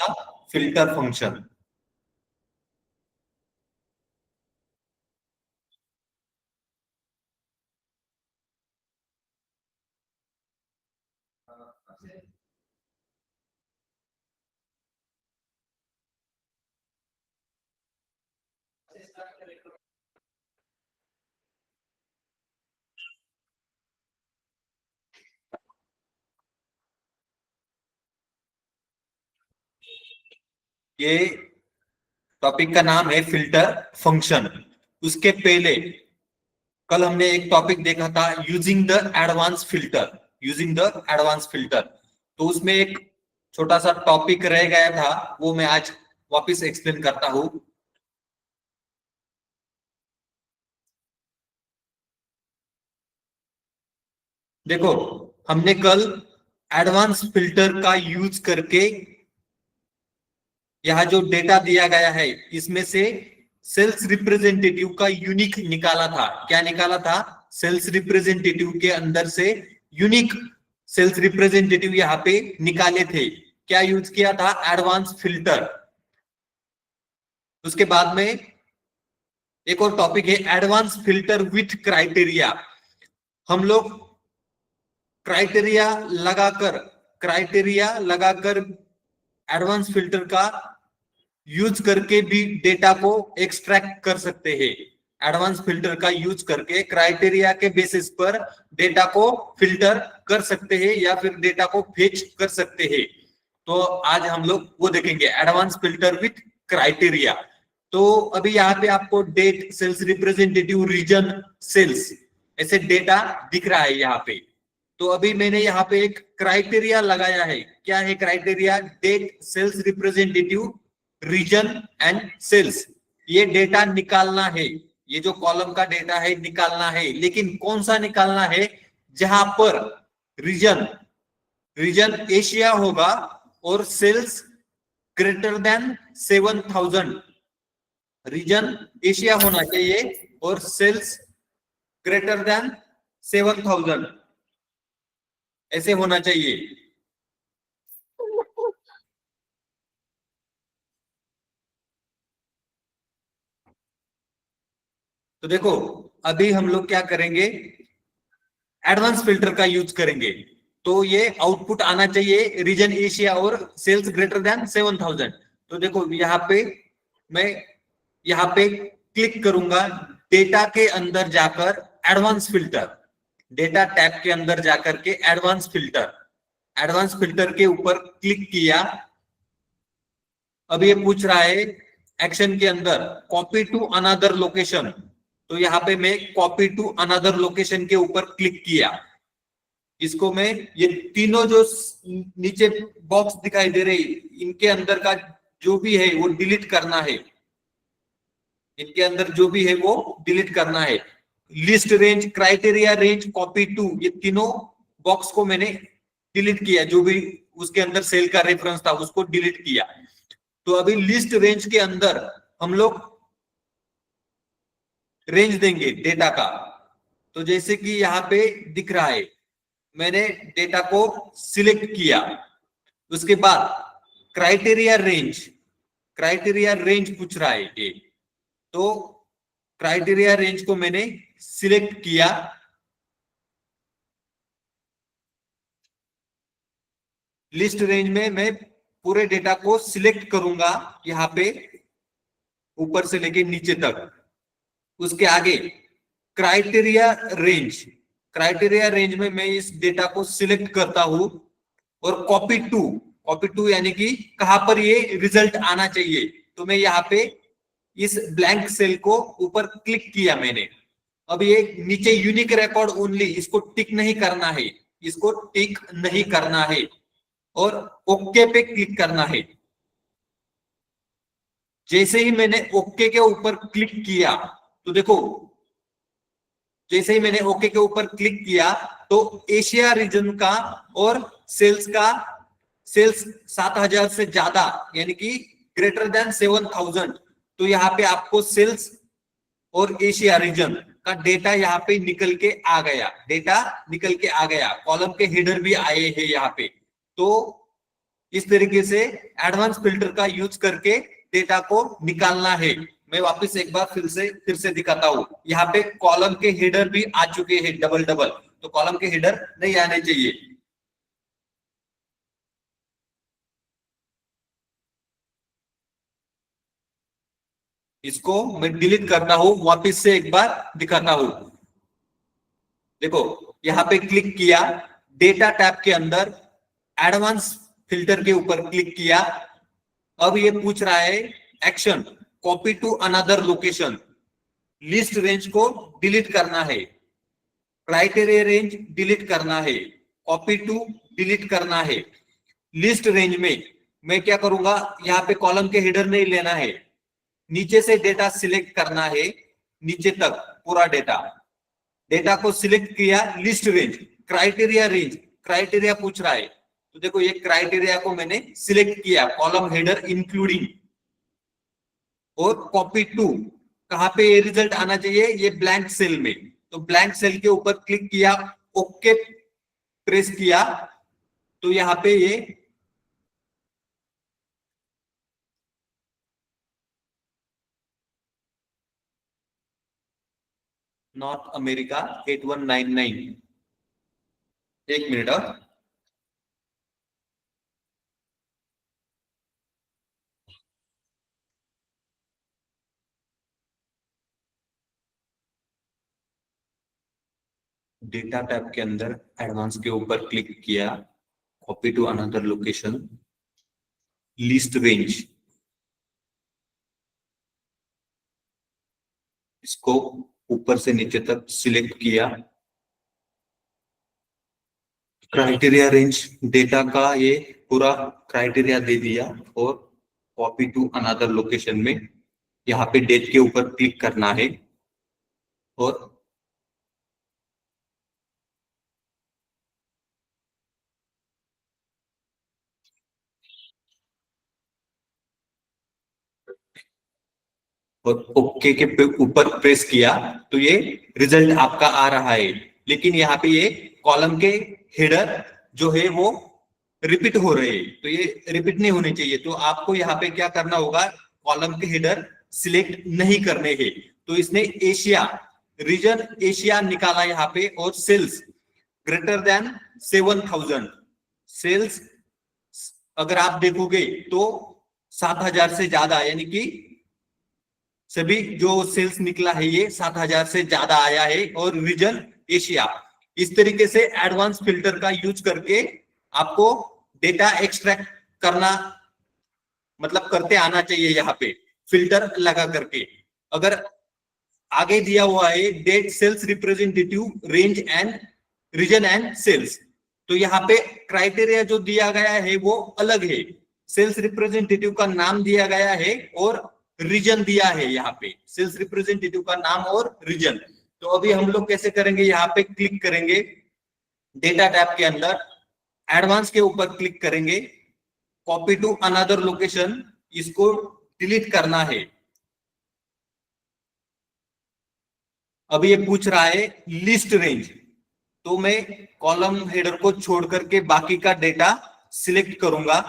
सा filter function. ये topic का नाम है फिल्टर फंक्शन। उसके पहले कल हमने एक टॉपिक देखा था using the advance filter, using the advance filter. तो उसमें एक छोटा सा टॉपिक रह गया था, वो मैं आज वापस एक्सप्लेन करता हूं। देखो, हमने कल एडवांस फिल्टर का यूज करके यहाँ जो डेटा दिया गया है इसमें से सेल्स रिप्रेजेंटेटिव का यूनिक निकाला था। क्या निकाला था? सेल्स रिप्रेजेंटेटिव के अंदर से यूनिक सेल्स रिप्रेजेंटेटिव यहाँ पे निकाले थे। क्या यूज किया था? Advance filter. उसके बाद में एक और टॉपिक है एडवांस फिल्टर विथ क्राइटेरिया। हम लोग क्राइटेरिया लगाकर क्राइटेरिया लगाकर एडवांस फिल्टर का यूज करके भी डेटा को एक्सट्रैक्ट कर सकते हैं। एडवांस फिल्टर का यूज करके क्राइटेरिया के बेसिस पर डेटा को फिल्टर कर सकते हैं या फिर डेटा को फेच कर सकते हैं। तो आज हम लोग वो देखेंगे एडवांस फिल्टर विथ क्राइटेरिया। तो अभी यहाँ पे आपको date, sales representative, region, sales ऐसे डेटा दिख रहा है यहाँ पे। तो अभी मैंने यहाँ पे एक क्राइटेरिया लगाया है। क्या है criteria? Date, sales representative, region and sales. ये डेटा निकालना है, ये जो कॉलम का डेटा है निकालना है। लेकिन कौन सा निकालना है? जहां पर रीजन रीजन एशिया होगा और sales greater than 7,000। Region Asia होना चाहिए और सेल्स ग्रेटर देन 7,000 ऐसे होना चाहिए। तो देखो, अभी हम लोग क्या करेंगे, एडवांस फिल्टर का यूज करेंगे। तो ये आउटपुट आना चाहिए रीजन एशिया और सेल्स ग्रेटर देन 7,000। तो देखो यहाँ पे मैं यहाँ पे क्लिक करूंगा, डेटा के अंदर जाकर एडवांस फिल्टर, डेटा टैब के अंदर जाकर के एडवांस फिल्टर के ऊपर क्लिक किया। अब ये पूछ रहा है एक्शन के अंदर कॉपी टू अनदर लोकेशन। तो यहाँ पे मैं कॉपी टू अनदर लोकेशन के ऊपर क्लिक किया। इसको मैं, ये तीनों जो नीचे बॉक्स दिखाई दे रहे इनके अंदर का जो भी है वो डिलीट करना है। इनके अंदर जो भी है वो डिलीट करना है। List, range, criteria, range, copy to, ये तीनों बॉक्स को मैंने डिलीट किया। जो भी उसके अंदर सेल का रेफरेंस था उसको डिलीट किया। तो अभी लिस्ट रेंज के अंदर हम लोग रेंज देंगे डेटा का। तो जैसे कि यहाँ पे दिख रहा है, मैंने डेटा को सिलेक्ट किया। उसके बाद क्राइटेरिया रेंज पूछ रहा है ये। तो क्राइटेरिया रेंज को मैंने सिलेक्ट किया। लिस्ट रेंज में मैं पूरे डेटा को सिलेक्ट करूंगा यहाँ पे ऊपर से लेके नीचे तक। उसके आगे क्राइटेरिया रेंज में मैं इस डेटा को सिलेक्ट करता हूं और कॉपी टू यानी कि कहां पर ये रिजल्ट आना चाहिए। तो मैं यहाँ पे इस ब्लैंक सेल को ऊपर क्लिक किया मैंने। अब ये नीचे यूनिक रिकॉर्ड ओनली, इसको टिक नहीं करना है, इसको टिक नहीं करना है और ओके पे क्लिक करना है। जैसे ही मैंने ओके के ऊपर क्लिक किया तो देखो, जैसे ही मैंने ओके के ऊपर क्लिक किया तो एशिया रीजन का और सेल्स 7,000 से ज्यादा यानी कि ग्रेटर देन 7,000। तो यहाँ पे आपको सेल्स और एशिया रीजन का डेटा यहाँ पे निकल के आ गया, डेटा निकल के आ गया। कॉलम के हेडर भी आए हैं यहाँ पे। तो इस तरीके से एडवांस फिल्टर का यूज करके डेटा को निकालना है। मैं वापस एक बार फिर से दिखाता हूं। यहाँ पे कॉलम के हेडर भी आ चुके हैं डबल डबल, तो कॉलम के हेडर नहीं आने चाहिए। इसको मैं डिलीट करता हूं, वापस से एक बार दिखाता हूं। देखो यहाँ पे क्लिक किया, डेटा टैब के अंदर एडवांस फिल्टर के ऊपर क्लिक किया। अब ये पूछ रहा है action copy to another location, list range को डिलीट करना है, क्राइटेरिया रेंज डिलीट करना है, कॉपी टू डिलीट करना है। लिस्ट रेंज में मैं क्या करूंगा, यहाँ पे कॉलम के हेडर नहीं लेना है, नीचे से डेटा सिलेक्ट करना है, नीचे तक पूरा डेटा। डेटा को सिलेक्ट किया, list range, criteria range, criteria पूछ रहा है, तो देखो ये क्राइटेरिया को मैंने सिलेक्ट किया, कॉलम हेडर इंक्लूडिंग। और कॉपी टू, कहां पे ये रिजल्ट आना चाहिए, ये ब्लैंक सेल में, तो ब्लैंक सेल के ऊपर क्लिक किया, ओके प्रेस किया, तो यहाँ पे ये नॉर्थ अमेरिका 8199, एक मिनट और डेटा टैब के अंदर एडवांस के ऊपर क्लिक किया, copy to another location, list range, इसको ऊपर से नीचे तक सिलेक्ट किया, क्राइटेरिया रेंज, डेटा का ये पूरा क्राइटेरिया दे दिया, और कॉपी टू अनदर लोकेशन में यहाँ पे डेट के ऊपर क्लिक करना है, और ओके के ऊपर प्रेस किया, तो ये रिजल्ट आपका आ रहा है। लेकिन यहाँ पे ये कॉलम के हेडर जो है वो रिपीट हो रहे हैं, तो ये रिपीट नहीं होने चाहिए। तो आपको यहाँ पे क्या करना होगा, कॉलम के हेडर सिलेक्ट नहीं करने हैं। तो इसने एशिया, रीजन एशिया निकाला यहाँ पे, और सेल्स ग्रेटर देन 7000, सेल्स अगर आप देखोगे तो 7000 से ज्यादा, यानी कि सभी जो सेल्स निकला है ये 7000 से ज्यादा आया है, और रीजन एशिया। इस तरीके से एडवांस फिल्टर का यूज करके आपको डेटा एक्सट्रैक्ट करना, मतलब करते आना चाहिए यहाँ पे फिल्टर लगा करके। अगर आगे दिया हुआ है date sales representative range and region and sales, तो यहाँ पे क्राइटेरिया जो दिया गया है वो अलग है, सेल्स रिप्रेजेंटेटिव का नाम दिया गया है और रीजन दिया है, यहाँ पे सेल्स रिप्रेजेंटेटिव का नाम और रीजन। तो अभी हम लोग कैसे करेंगे, यहाँ पे क्लिक करेंगे डेटा टैब के अंदर, एडवांस के ऊपर क्लिक करेंगे, कॉपी टू अनदर लोकेशन, इसको डिलीट करना है। अभी ये पूछ रहा है लिस्ट रेंज, तो मैं कॉलम हेडर को छोड़ करके बाकी का डेटा सिलेक्ट करूंगा।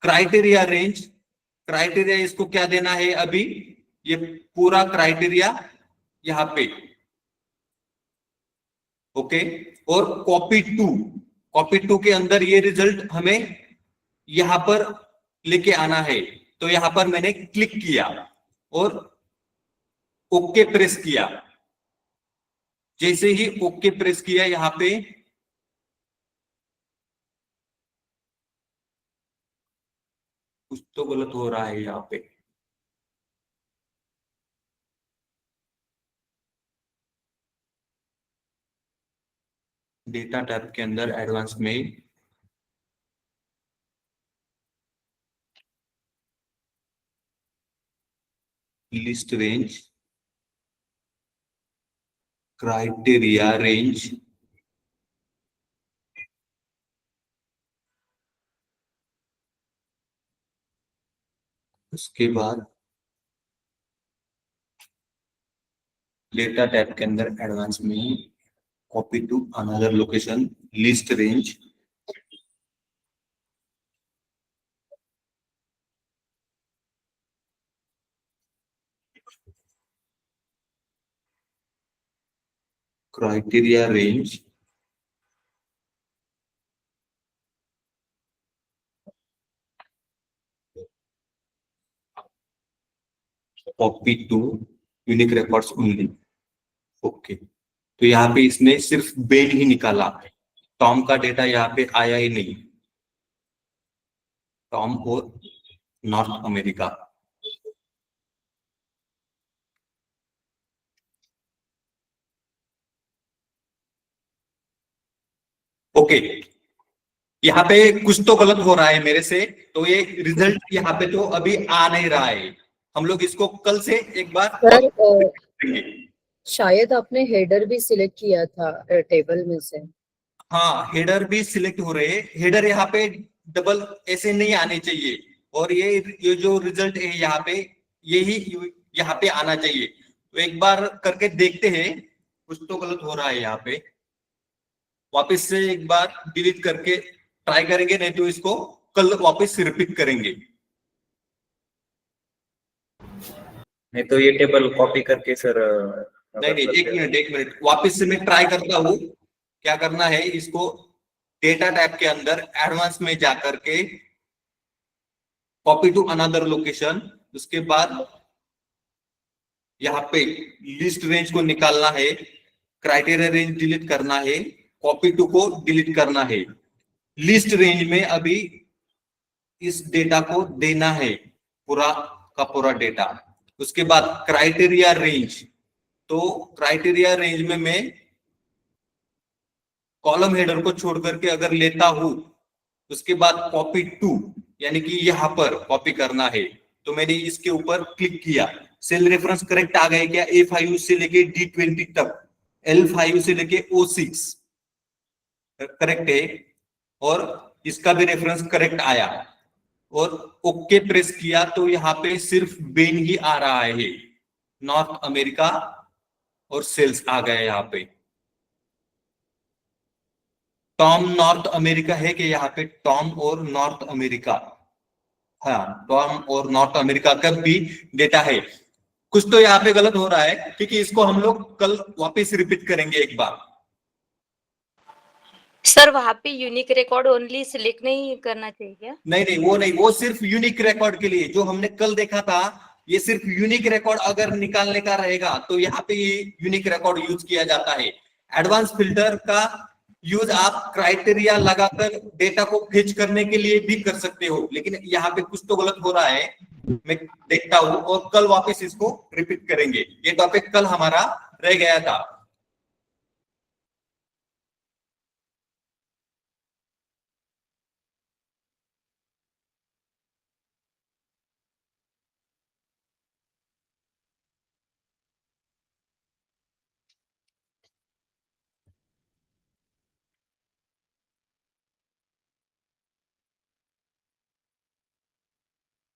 क्राइटेरिया रेंज, क्राइटेरिया इसको क्या देना है अभी, ये पूरा क्राइटेरिया यहाँ पे, ओके। और कॉपी टू, कॉपी टू के अंदर ये रिजल्ट हमें यहां पर लेके आना है, तो यहां पर मैंने क्लिक किया और ओके प्रेस किया। जैसे ही ओके प्रेस किया, यहाँ पे कुछ तो गलत हो रहा है यहाँ पे, डेटा टैब के अंदर एडवांस में लिस्ट रेंज, क्राइटेरिया रेंज, उसके बाद डेटा टैब के अंदर एडवांस में copy to another location, list range, criteria range copy to unique records only. Okay, तो यहाँ पे इसने सिर्फ बेन ही निकाला, टॉम का डेटा यहाँ पे आया ही नहीं, टॉम और नॉर्थ अमेरिका। ओके, यहाँ पे कुछ तो गलत हो रहा है मेरे से, तो ये रिजल्ट यहाँ पे तो अभी आ नहीं रहा है। हम लोग इसको कल से एक बार सर शायद आपने हेडर भी सिलेक्ट किया था टेबल में से। हाँ, हेडर भी सिलेक्ट हो रहे हैं, हेडर यहाँ पे डबल ऐसे नहीं आने चाहिए, और ये जो रिजल्ट है यहाँ पे यही यहाँ पे आना चाहिए। तो एक बार करके देखते हैं, कुछ तो गलत हो रहा है यहाँ पे। वापस से एक बार डिलीट करके ट्राई करेंगे, नहीं तो इसको कल वापस रिपीट करेंगे। नहीं तो ये टेबल कॉपी करके सर नहीं, एक मिनट वापस से मैं ट्राई करता हूँ। क्या करना है, इसको डेटा टैब के अंदर एडवांस में जाकर के कॉपी टू अनदर लोकेशन, उसके बाद यहाँ पे लिस्ट रेंज को निकालना है, क्राइटेरिया रेंज डिलीट करना है, कॉपी टू को डिलीट करना है। लिस्ट रेंज में अभी इस डेटा को देना है, पूरा का पूरा डेटा। उसके बाद क्राइटेरिया रेंज, तो क्राइटेरिया रेंज में मैं कॉलम हेडर को छोड़ करके अगर लेता हूं, उसके बाद कॉपी टू यानी कि यहां पर कॉपी करना है, तो मैंने इसके ऊपर क्लिक किया। सेल रेफरेंस करेक्ट आ गए क्या? A5 से लेके D20 तक, L5 से लेके O6 करेक्ट है, और इसका भी रेफरेंस करेक्ट आया, और ओके प्रेस किया तो यहाँ पे सिर्फ बेन ही आ रहा है, नॉर्थ अमेरिका और सेल्स आ गए यहाँ पे। टॉम नॉर्थ अमेरिका है कि यहाँ पे टॉम और नॉर्थ अमेरिका, हाँ टॉम और नॉर्थ अमेरिका का भी डेटा है। कुछ तो यहाँ पे गलत हो रहा है, क्योंकि इसको हम लोग कल वापस रिपीट करेंगे एक बार। सर वहाँ पे यूनिक रिकॉर्ड ओनली सिलेक्ट नहीं करना चाहिए क्या? नहीं, वो नहीं, वो सिर्फ यूनिक रिकॉर्ड के लिए, जो हमने कल देखा था, ये सिर्फ यूनिक रिकॉर्ड अगर निकालने का रहेगा तो यहाँ पे ये यूनिक रिकॉर्ड यूज किया जाता है। एडवांस फिल्टर का यूज आप क्राइटेरिया लगाकर डेटा को फेच करने के लिए भी कर सकते हो, लेकिन यहाँ पे कुछ तो गलत हो रहा है, मैं देखता हूँ और कल वापस इसको रिपीट करेंगे। ये टॉपिक कल हमारा रह गया था।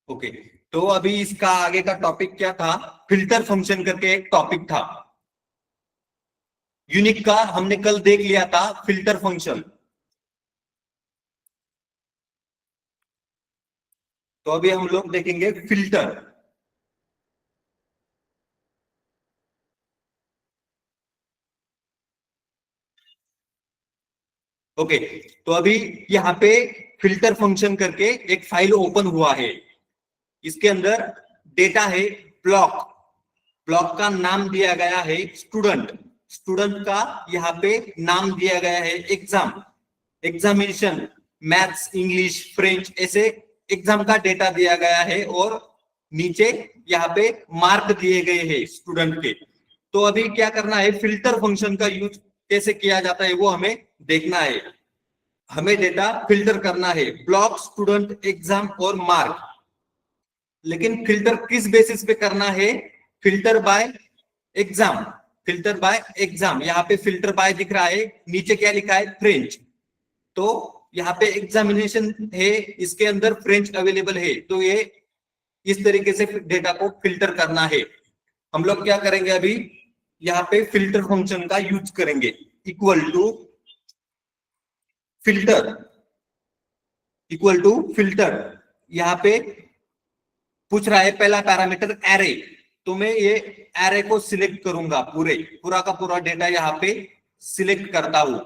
ओके, तो अभी इसका आगे का टॉपिक क्या था? फिल्टर फंक्शन करके एक टॉपिक था। यूनिक का हमने कल देख लिया था फिल्टर फंक्शन। तो अभी हम लोग देखेंगे फिल्टर। ओके, तो अभी यहाँ पे फिल्टर फंक्शन करके एक फाइल ओपन हुआ है। इसके अंदर डेटा है ब्लॉक, ब्लॉक का नाम दिया गया है स्टूडेंट, स्टूडेंट का यहाँ पे नाम दिया गया है exam, examination, maths, English, French, ऐसे एग्जाम का डेटा दिया गया है, और नीचे यहाँ पे मार्क दिए गए हैं स्टूडेंट के। तो अभी क्या करना है, फिल्टर फंक्शन का यूज कैसे किया जाता है वो हमें देखना है। हमें डेटा फिल्टर करना है, ब्लॉक, स्टूडेंट, एग्जाम और मार्क। लेकिन फिल्टर किस बेसिस पे करना है? Filter by exam, filter by exam. यहाँ पे फिल्टर बाय दिख रहा है, नीचे क्या लिखा है? फ्रेंच। तो यहाँ पे एग्जामिनेशन है, इसके अंदर फ्रेंच अवेलेबल है, तो ये इस तरीके से डेटा को फिल्टर करना है। हम लोग क्या करेंगे अभी, यहाँ पे फिल्टर फंक्शन का यूज करेंगे, equal to filter, equal to filter. यहाँ पे पूछ रहा है पहला पैरामीटर एरे, तो मैं ये एरे को सिलेक्ट करूंगा, पूरा का पूरा डेटा यहाँ पे सिलेक्ट करता हूं।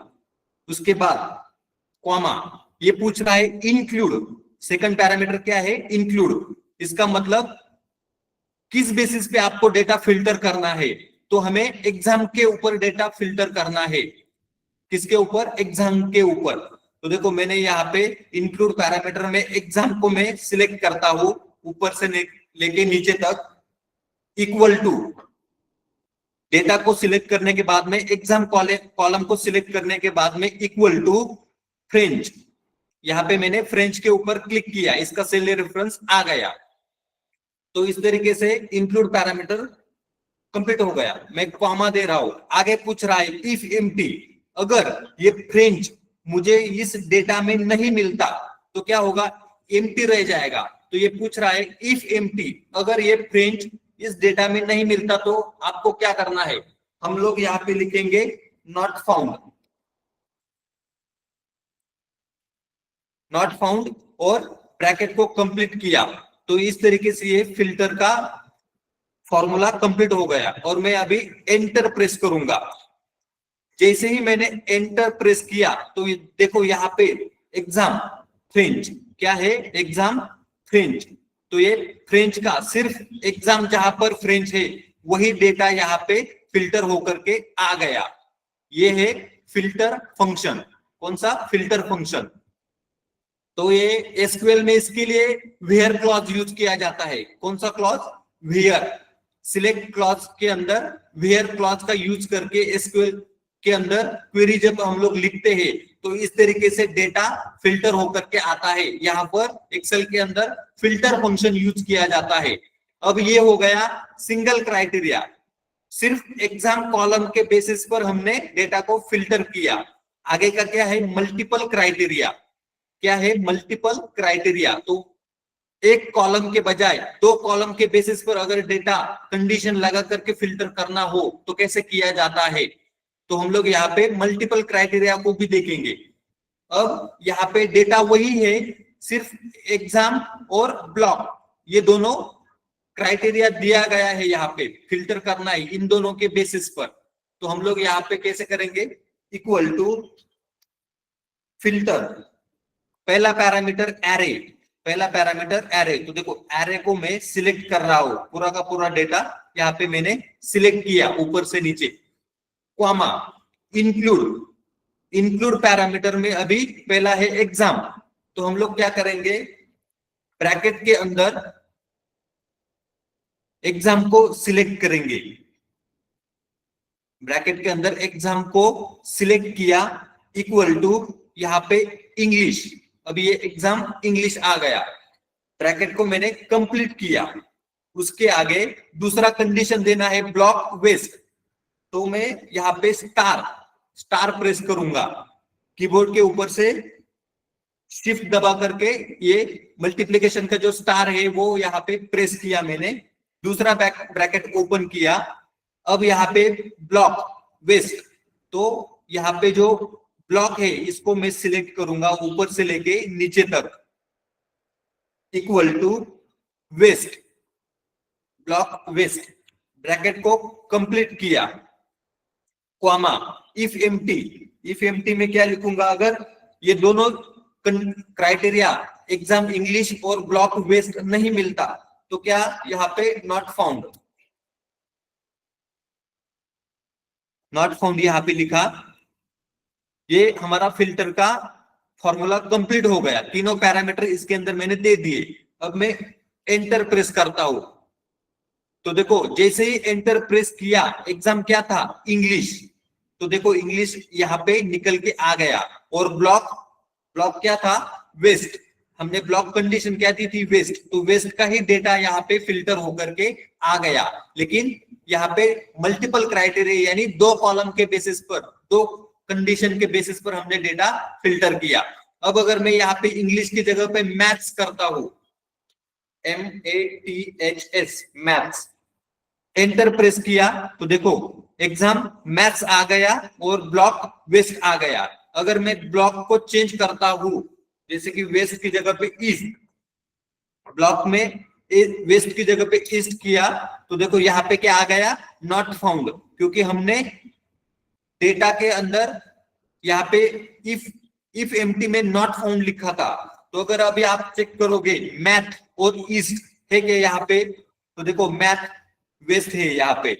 उसके बाद कॉमा, ये पूछ रहा है इंक्लूड, सेकंड पैरामीटर क्या है, इंक्लूड। इसका मतलब किस बेसिस पे आपको डेटा फिल्टर करना है, तो हमें एग्जाम के ऊपर डेटा फिल्टर करना है। किसके ऊपर, एग्जाम के ऊपर। तो देखो मैंने यहाँ पे इंक्लूड पैरामीटर में एग्जाम को मैं सिलेक्ट करता हूं, ऊपर से लेके नीचे तक, इक्वल टू डेटा को सिलेक्ट करने के बाद में एग्जाम कॉलम को सिलेक्ट करने के बाद में इक्वल टू फ्रेंच। यहाँ पे मैंने फ्रेंच के ऊपर क्लिक किया, इसका सेल रेफरेंस आ गया। तो इस तरीके से इंक्लूड पैरामीटर कंप्लीट हो गया। मैं कॉमा दे रहा हूं, आगे पूछ रहा है इफ एम्प्टी, अगर ये फ्रेंच मुझे इस डेटा में नहीं मिलता तो क्या होगा, एम्प्टी रह जाएगा। तो ये पूछ रहा है इफ एम्प्टी, अगर ये फ्रेंच इस डेटा में नहीं मिलता तो आपको क्या करना है, हम लोग यहाँ पे लिखेंगे नॉट फाउंड, नॉट फाउंड, और ब्रैकेट को कंप्लीट किया। तो इस तरीके से ये फिल्टर का फॉर्मूला कंप्लीट हो गया। और मैं अभी एंटर प्रेस करूंगा। जैसे ही मैंने एंटर प्रेस किया तो देखो यहाँ पे एग्जाम फ्रेंच क्या है, एग्जाम फ्रेंच। तो ये फ्रेंच का सिर्फ एग्जाम जहां पर फ्रेंच है वही डेटा यहाँ पे फिल्टर होकर के आ गया। ये है फिल्टर फंक्शन। कौन सा, फिल्टर फंक्शन। तो ये एसक्यूएल में इसके लिए वेयर क्लॉज यूज किया जाता है। कौन सा क्लॉज, वेयर। सिलेक्ट क्लॉज के अंदर वेयर क्लॉज का यूज करके एसक्यूएल के अंदर क्वेरी जब हम लोग लिखते हैं तो इस तरीके से डेटा फिल्टर होकर के आता है। यहाँ पर एक्सेल के अंदर फिल्टर फंक्शन यूज किया जाता है। अब ये हो गया सिंगल क्राइटेरिया, सिर्फ एग्जाम कॉलम के बेसिस पर हमने डेटा को फिल्टर किया। आगे का क्या है, मल्टीपल क्राइटेरिया। क्या है, मल्टीपल क्राइटेरिया। तो एक कॉलम के बजाय दो कॉलम के बेसिस पर अगर डेटा कंडीशन लगा करके फिल्टर करना हो तो कैसे किया जाता है, तो हम लोग यहाँ पे मल्टीपल क्राइटेरिया को भी देखेंगे। अब यहाँ पे डेटा वही है, सिर्फ एग्जाम और ब्लॉक, ये दोनों क्राइटेरिया दिया गया है यहाँ पे, फिल्टर करना है इन दोनों के बेसिस पर। तो हम लोग यहाँ पे कैसे करेंगे, इक्वल टू फिल्टर, पहला पैरामीटर एरे, पहला पैरामीटर एरे। तो देखो एरे को मैं सिलेक्ट कर रहा हूं, पूरा का पूरा डेटा यहाँ पे मैंने सिलेक्ट किया ऊपर से नीचे। कॉमा, इंक्लूड, इंक्लूड पैरामीटर में अभी पहला है एग्जाम। तो हम लोग क्या करेंगे, ब्रैकेट के अंदर एग्जाम को सिलेक्ट करेंगे, ब्रैकेट के अंदर एग्जाम को सिलेक्ट किया, इक्वल टू यहाँ पे इंग्लिश। अभी ये एग्जाम इंग्लिश आ गया, ब्रैकेट को मैंने कंप्लीट किया। उसके आगे दूसरा कंडीशन देना है ब्लॉक वेस्ट। तो मैं यहाँ पे स्टार प्रेस करूंगा, कीबोर्ड के ऊपर से शिफ्ट दबा करके ये मल्टीप्लिकेशन का जो स्टार है वो यहाँ पे प्रेस किया मैंने, दूसरा ब्रैकेट ओपन किया। अब यहाँ पे ब्लॉक वेस्ट, तो यहाँ पे जो ब्लॉक है इसको मैं सिलेक्ट करूंगा ऊपर से लेके नीचे तक, equal to west, block west, bracket को कंप्लीट किया। Comma, if empty, if empty में क्या लिखूंगा, अगर ये दोनों क्राइटेरिया एग्जाम इंग्लिश और ब्लॉक वेस्ट नहीं मिलता तो क्या, यहाँ पे नॉट फाउंड, नॉट फाउंड यहाँ पे लिखा। ये हमारा फिल्टर का फॉर्मूला कंप्लीट हो गया, तीनों पैरामीटर इसके अंदर मैंने दे दिए। अब मैं एंटर प्रेस करता हूं तो देखो जैसे ही एंटर प्रेस किया, एग्जाम क्या था, इंग्लिश। तो देखो इंग्लिश यहाँ पे निकल के आ गया। और ब्लॉक क्या था, वेस्ट। हमने ब्लॉक कंडीशन क्या दी थी, वेस्ट। तो वेस्ट का ही डेटा यहाँ पे फिल्टर होकर के आ गया। लेकिन यहाँ पे मल्टीपल क्राइटेरिया यानी दो कॉलम के बेसिस पर, दो कंडीशन के बेसिस पर हमने डेटा फिल्टर किया। अब अगर मैं यहाँ पे इंग्लिश की जगह पे मैथ्स करता हूं, MATHS, मैथ्स, एंटर प्रेस किया तो देखो एग्जाम मैथ्स आ गया और ब्लॉक वेस्ट आ गया। अगर मैं ब्लॉक को चेंज करता हूं, जैसे कि वेस्ट की जगह पे इज, ब्लॉक में वेस्ट की जगह पे ईस्ट किया तो देखो यहाँ पे क्या आ गया, नॉट फाउंड, क्योंकि हमने डेटा के अंदर यहाँ पे इफ एम्प्टी में नॉट फाउंड लिखा था। तो अगर अभी आप चेक करोगे मैथ और ईस्ट है क्या यहाँ पे, तो देखो मैथ वेस्ट है, यहाँ पे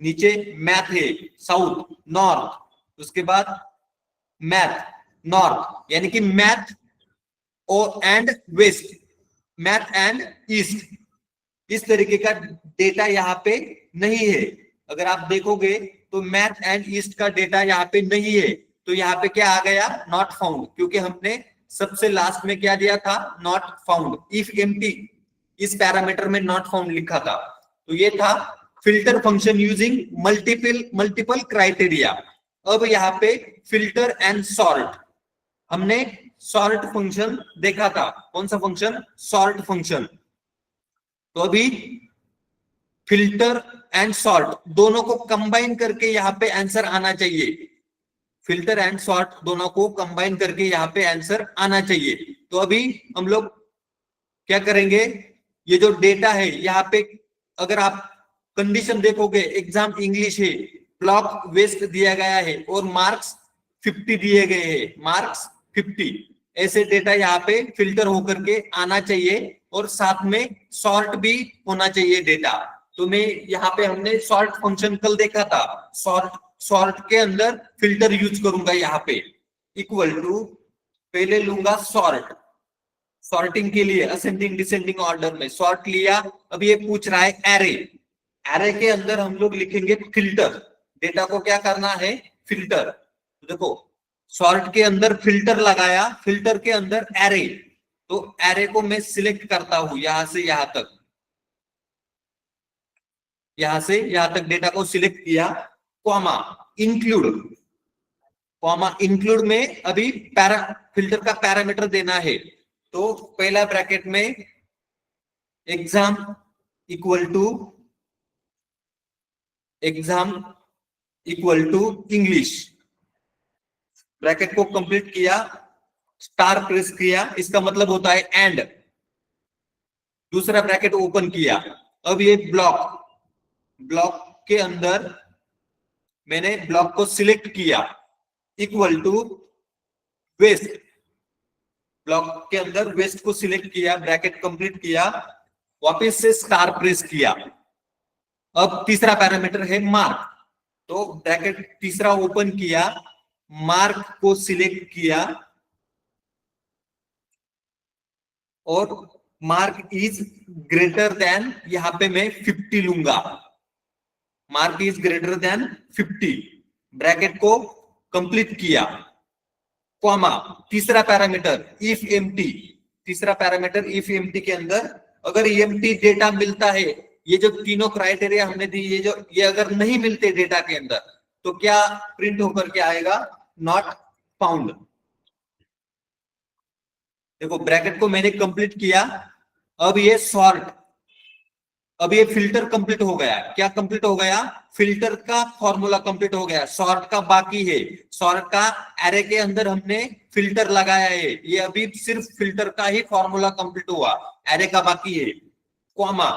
नीचे मैथ है, साउथ नॉर्थ, उसके बाद मैथ नॉर्थ, यानी कि मैथ और and west, math and east, इस तरीके का डेटा यहाँ पे नहीं है। अगर आप देखोगे तो मैथ एंड ईस्ट का डेटा यहाँ पे नहीं है, तो यहाँ पे क्या आ गया, नॉट फाउंड, क्योंकि हमने सबसे लास्ट में क्या दिया था, नॉट फाउंड। इफ एम्प्टी इस पैरामीटर में नॉट फाउंड लिखा था। तो ये था filter function using multiple criteria. अब यहाँ पे फिल्टर एंड सॉर्ट, हमने सॉर्ट फंक्शन देखा था। कौन सा फंक्शन, सॉर्ट फंक्शन। तो अभी फिल्टर एंड सॉर्ट दोनों को कंबाइन करके यहाँ पे आंसर आना चाहिए। फिल्टर एंड सॉर्ट दोनों को कंबाइन करके यहाँ पे आंसर आना चाहिए। तो अभी हम लोग क्या करेंगे, ये जो डेटा है यहाँ पे अगर आप कंडीशन देखोगे, एग्जाम इंग्लिश है, ब्लॉक वेस्ट दिया गया है और मार्क्स 50 दिए गए हैं, मार्क्स 50, ऐसे डेटा यहाँ पे फिल्टर होकर के आना चाहिए और साथ में सॉर्ट भी होना चाहिए डेटा। तो मैं यहाँ पे हमने सॉर्ट फंक्शन कल देखा था, सॉर्ट के अंदर फिल्टर यूज करूंगा यहाँ पे, इक्वल टू पहले लूंगा सॉर्ट, सॉर्टिंग के लिए असेंडिंग डिसेंडिंग ऑर्डर में सॉर्ट लिया। अब ये पूछ रहा है एरे, एरे के अंदर हम लोग लिखेंगे फिल्टर, डेटा को क्या करना है, फिल्टर। देखो सॉर्ट के अंदर फिल्टर लगाया, फिल्टर के अंदर एरे, तो एरे को मैं सिलेक्ट करता हूं यहां से यहां तक, यहां से यहां तक डेटा को सिलेक्ट किया, कॉमा इंक्लूड, कॉमा इंक्लूड में अभी फिल्टर का पैरामीटर देना है। तो पहला ब्रैकेट में exam equal to English, bracket को कंप्लीट किया, स्टार प्रेस किया, इसका मतलब होता है एंड, दूसरा ब्रैकेट ओपन किया। अब ये ब्लॉक के अंदर मैंने ब्लॉक को सिलेक्ट किया, इक्वल टू वेस्ट, ब्लॉक के अंदर वेस्ट को सिलेक्ट किया, ब्रैकेट कंप्लीट किया, वापस से स्टार प्रेस किया। अब तीसरा पैरामीटर है मार्क, तो ब्रैकेट तीसरा ओपन किया, मार्क को सिलेक्ट किया और मार्क इज ग्रेटर देन, यहां पे मैं 50 लूंगा, mark is greater then 50, bracket को कंप्लीट किया, कॉमा तीसरा पैरामीटर इफ एम्प्टी, तीसरा पैरामीटर इफ एम्प्टी के अंदर अगर एम्प्टी डेटा मिलता है, ये जो तीनों क्राइटेरिया हमने दी, ये अगर नहीं मिलते डेटा के अंदर तो क्या प्रिंट होकर के आएगा, नॉट फाउंड। देखो ब्रैकेट को मैंने कंप्लीट किया, अब ये सॉर्ट, अब ये फिल्टर कंप्लीट हो गया। क्या कंप्लीट हो गया, फिल्टर का फॉर्मूला कंप्लीट हो गया, सॉर्ट का बाकी है। सॉर्ट का एरे के अंदर हमने फिल्टर लगाया है, ये अभी सिर्फ फिल्टर का ही फॉर्मूला कंप्लीट हुआ, एरे का बाकी है, कॉमा।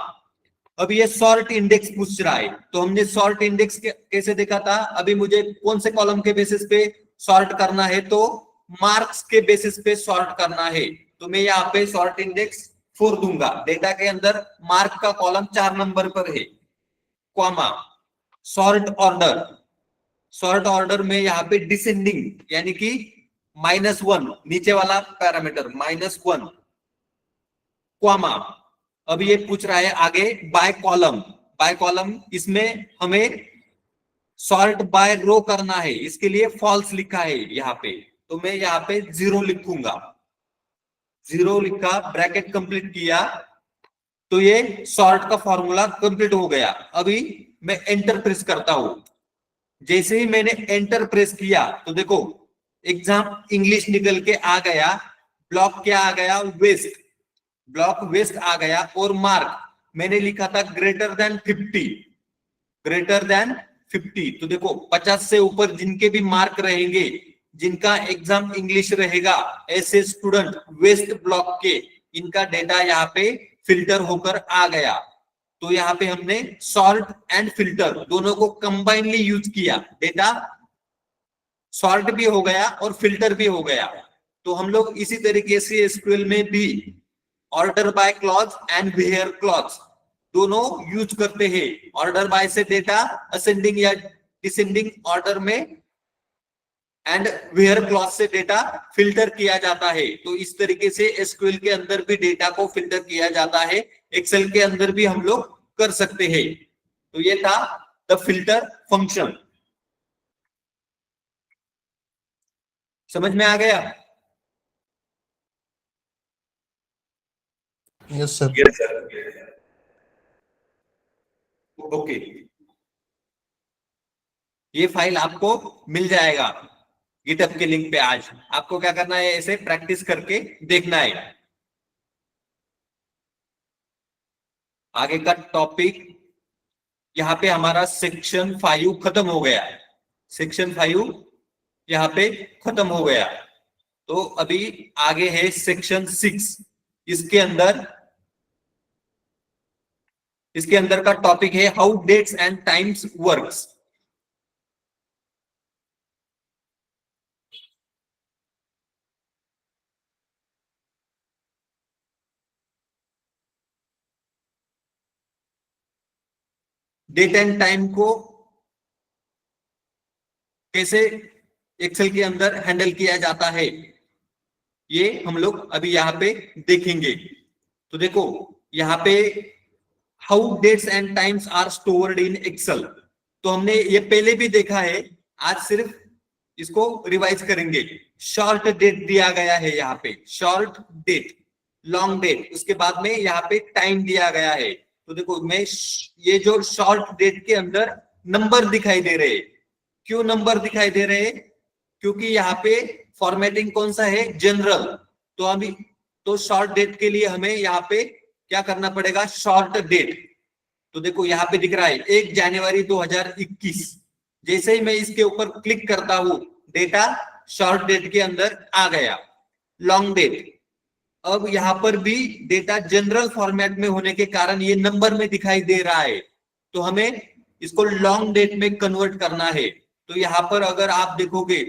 अब ये सॉर्ट इंडेक्स पूछ रहा है, तो हमने सॉर्ट इंडेक्स कैसे देखा था, अभी मुझे कौन से कॉलम के बेसिस पे सॉर्ट करना है, तो मार्क्स के बेसिस पे सॉर्ट करना है। तो मैं यहाँ पे सॉर्ट इंडेक्स 4 दूंगा, डेटा के अंदर मार्क का कॉलम 4 नंबर पर है, comma sort order, sort order में यहाँ पे डिसेंडिंग यानी कि -1, नीचे वाला पैरामीटर -1, कॉमा। अब ये पूछ रहा है आगे बाय कॉलम, बाय कॉलम, इसमें हमें सॉर्ट बाय रो करना है, इसके लिए फॉल्स लिखा है यहाँ पे, तो मैं यहाँ पे 0 लिखूंगा, 0 लिखा, ब्रैकेट कंप्लीट किया, तो ये सॉर्ट का फॉर्मूला कंप्लीट हो गया। अभी मैं एंटर प्रेस करता हूं, जैसे ही मैंने एंटर प्रेस किया तो देखो एग्जाम इंग्लिश निकल के आ गया, ब्लॉक क्या आ गया, वेस्ट, ब्लॉक वेस्ट आ गया, और मार्क मैंने लिखा था ग्रेटर देन 50, ग्रेटर देन 50। तो देखो 50 से ऊपर जिनके भी मार्क रहेंगे, जिनका एग्जाम इंग्लिश रहेगा, ऐसे स्टूडेंट वेस्ट ब्लॉक के, इनका डेटा यहाँ पे फिल्टर होकर आ गया। तो यहाँ पे हमने सॉर्ट एंड फिल्टर दोनों को कंबाइनली यूज किया, डेटा सॉर्ट भी हो गया और फिल्टर भी हो गया। तो हम लोग इसी तरीके से एसक्यूएल में भी order by clause and where clause दोनों यूज करते हैं। ऑर्डर बाय से डेटा असेंडिंग या डिसेंडिंग ऑर्डर में एंड वेयर क्लॉज से डेटा फिल्टर किया जाता है। तो इस तरीके से एसक्यूएल के अंदर भी डेटा को फिल्टर किया जाता है, एक्सेल के अंदर भी हम लोग कर सकते हैं। तो ये था द फिल्टर फंक्शन। समझ में आ गया? Yes sir. Yes sir. Okay, ये फाइल आपको मिल जाएगा गिटहब के लिंक पे। आज आपको क्या करना है, ऐसे प्रैक्टिस करके देखना है। आगे का टॉपिक, यहाँ पे हमारा सेक्शन 5 खत्म हो गया है। सेक्शन 5 यहाँ पे खत्म हो गया। तो अभी आगे है सेक्शन 6। इसके अंदर का टॉपिक है how dates and times works. Date and time को कैसे एक्सेल के अंदर हैंडल किया जाता है, ये हम लोग अभी यहाँ पे देखेंगे। तो देखो यहाँ पे how dates and times are stored in Excel, तो हमने ये पहले भी देखा है, आज सिर्फ इसको रिवाइज करेंगे। शॉर्ट डेट दिया गया है यहाँ पे, शॉर्ट डेट, लॉन्ग डेट, उसके बाद में यहाँ पे टाइम दिया गया है। तो देखो मैं ये जो शॉर्ट डेट के अंदर नंबर दिखाई दे रहे हैं, क्यों नंबर दिखाई दे रहे हैं? क्योंकि यहाँ पे फॉर्मेटिंग कौन सा है, जनरल। तो अभी तो शॉर्ट डेट के लिए हमें यहाँ पे क्या करना पड़ेगा, शॉर्ट डेट। तो देखो यहाँ पे दिख रहा है 1 जनवरी 2021। जैसे ही मैं इसके ऊपर क्लिक करता हूं, डेटा शॉर्ट डेट के अंदर आ गया। लॉन्ग डेट, अब यहाँ पर भी डेटा जनरल फॉर्मेट में होने के कारण ये नंबर में दिखाई दे रहा है। तो हमें इसको लॉन्ग डेट में कन्वर्ट करना है। तो यहाँ पर अगर आप देखोगे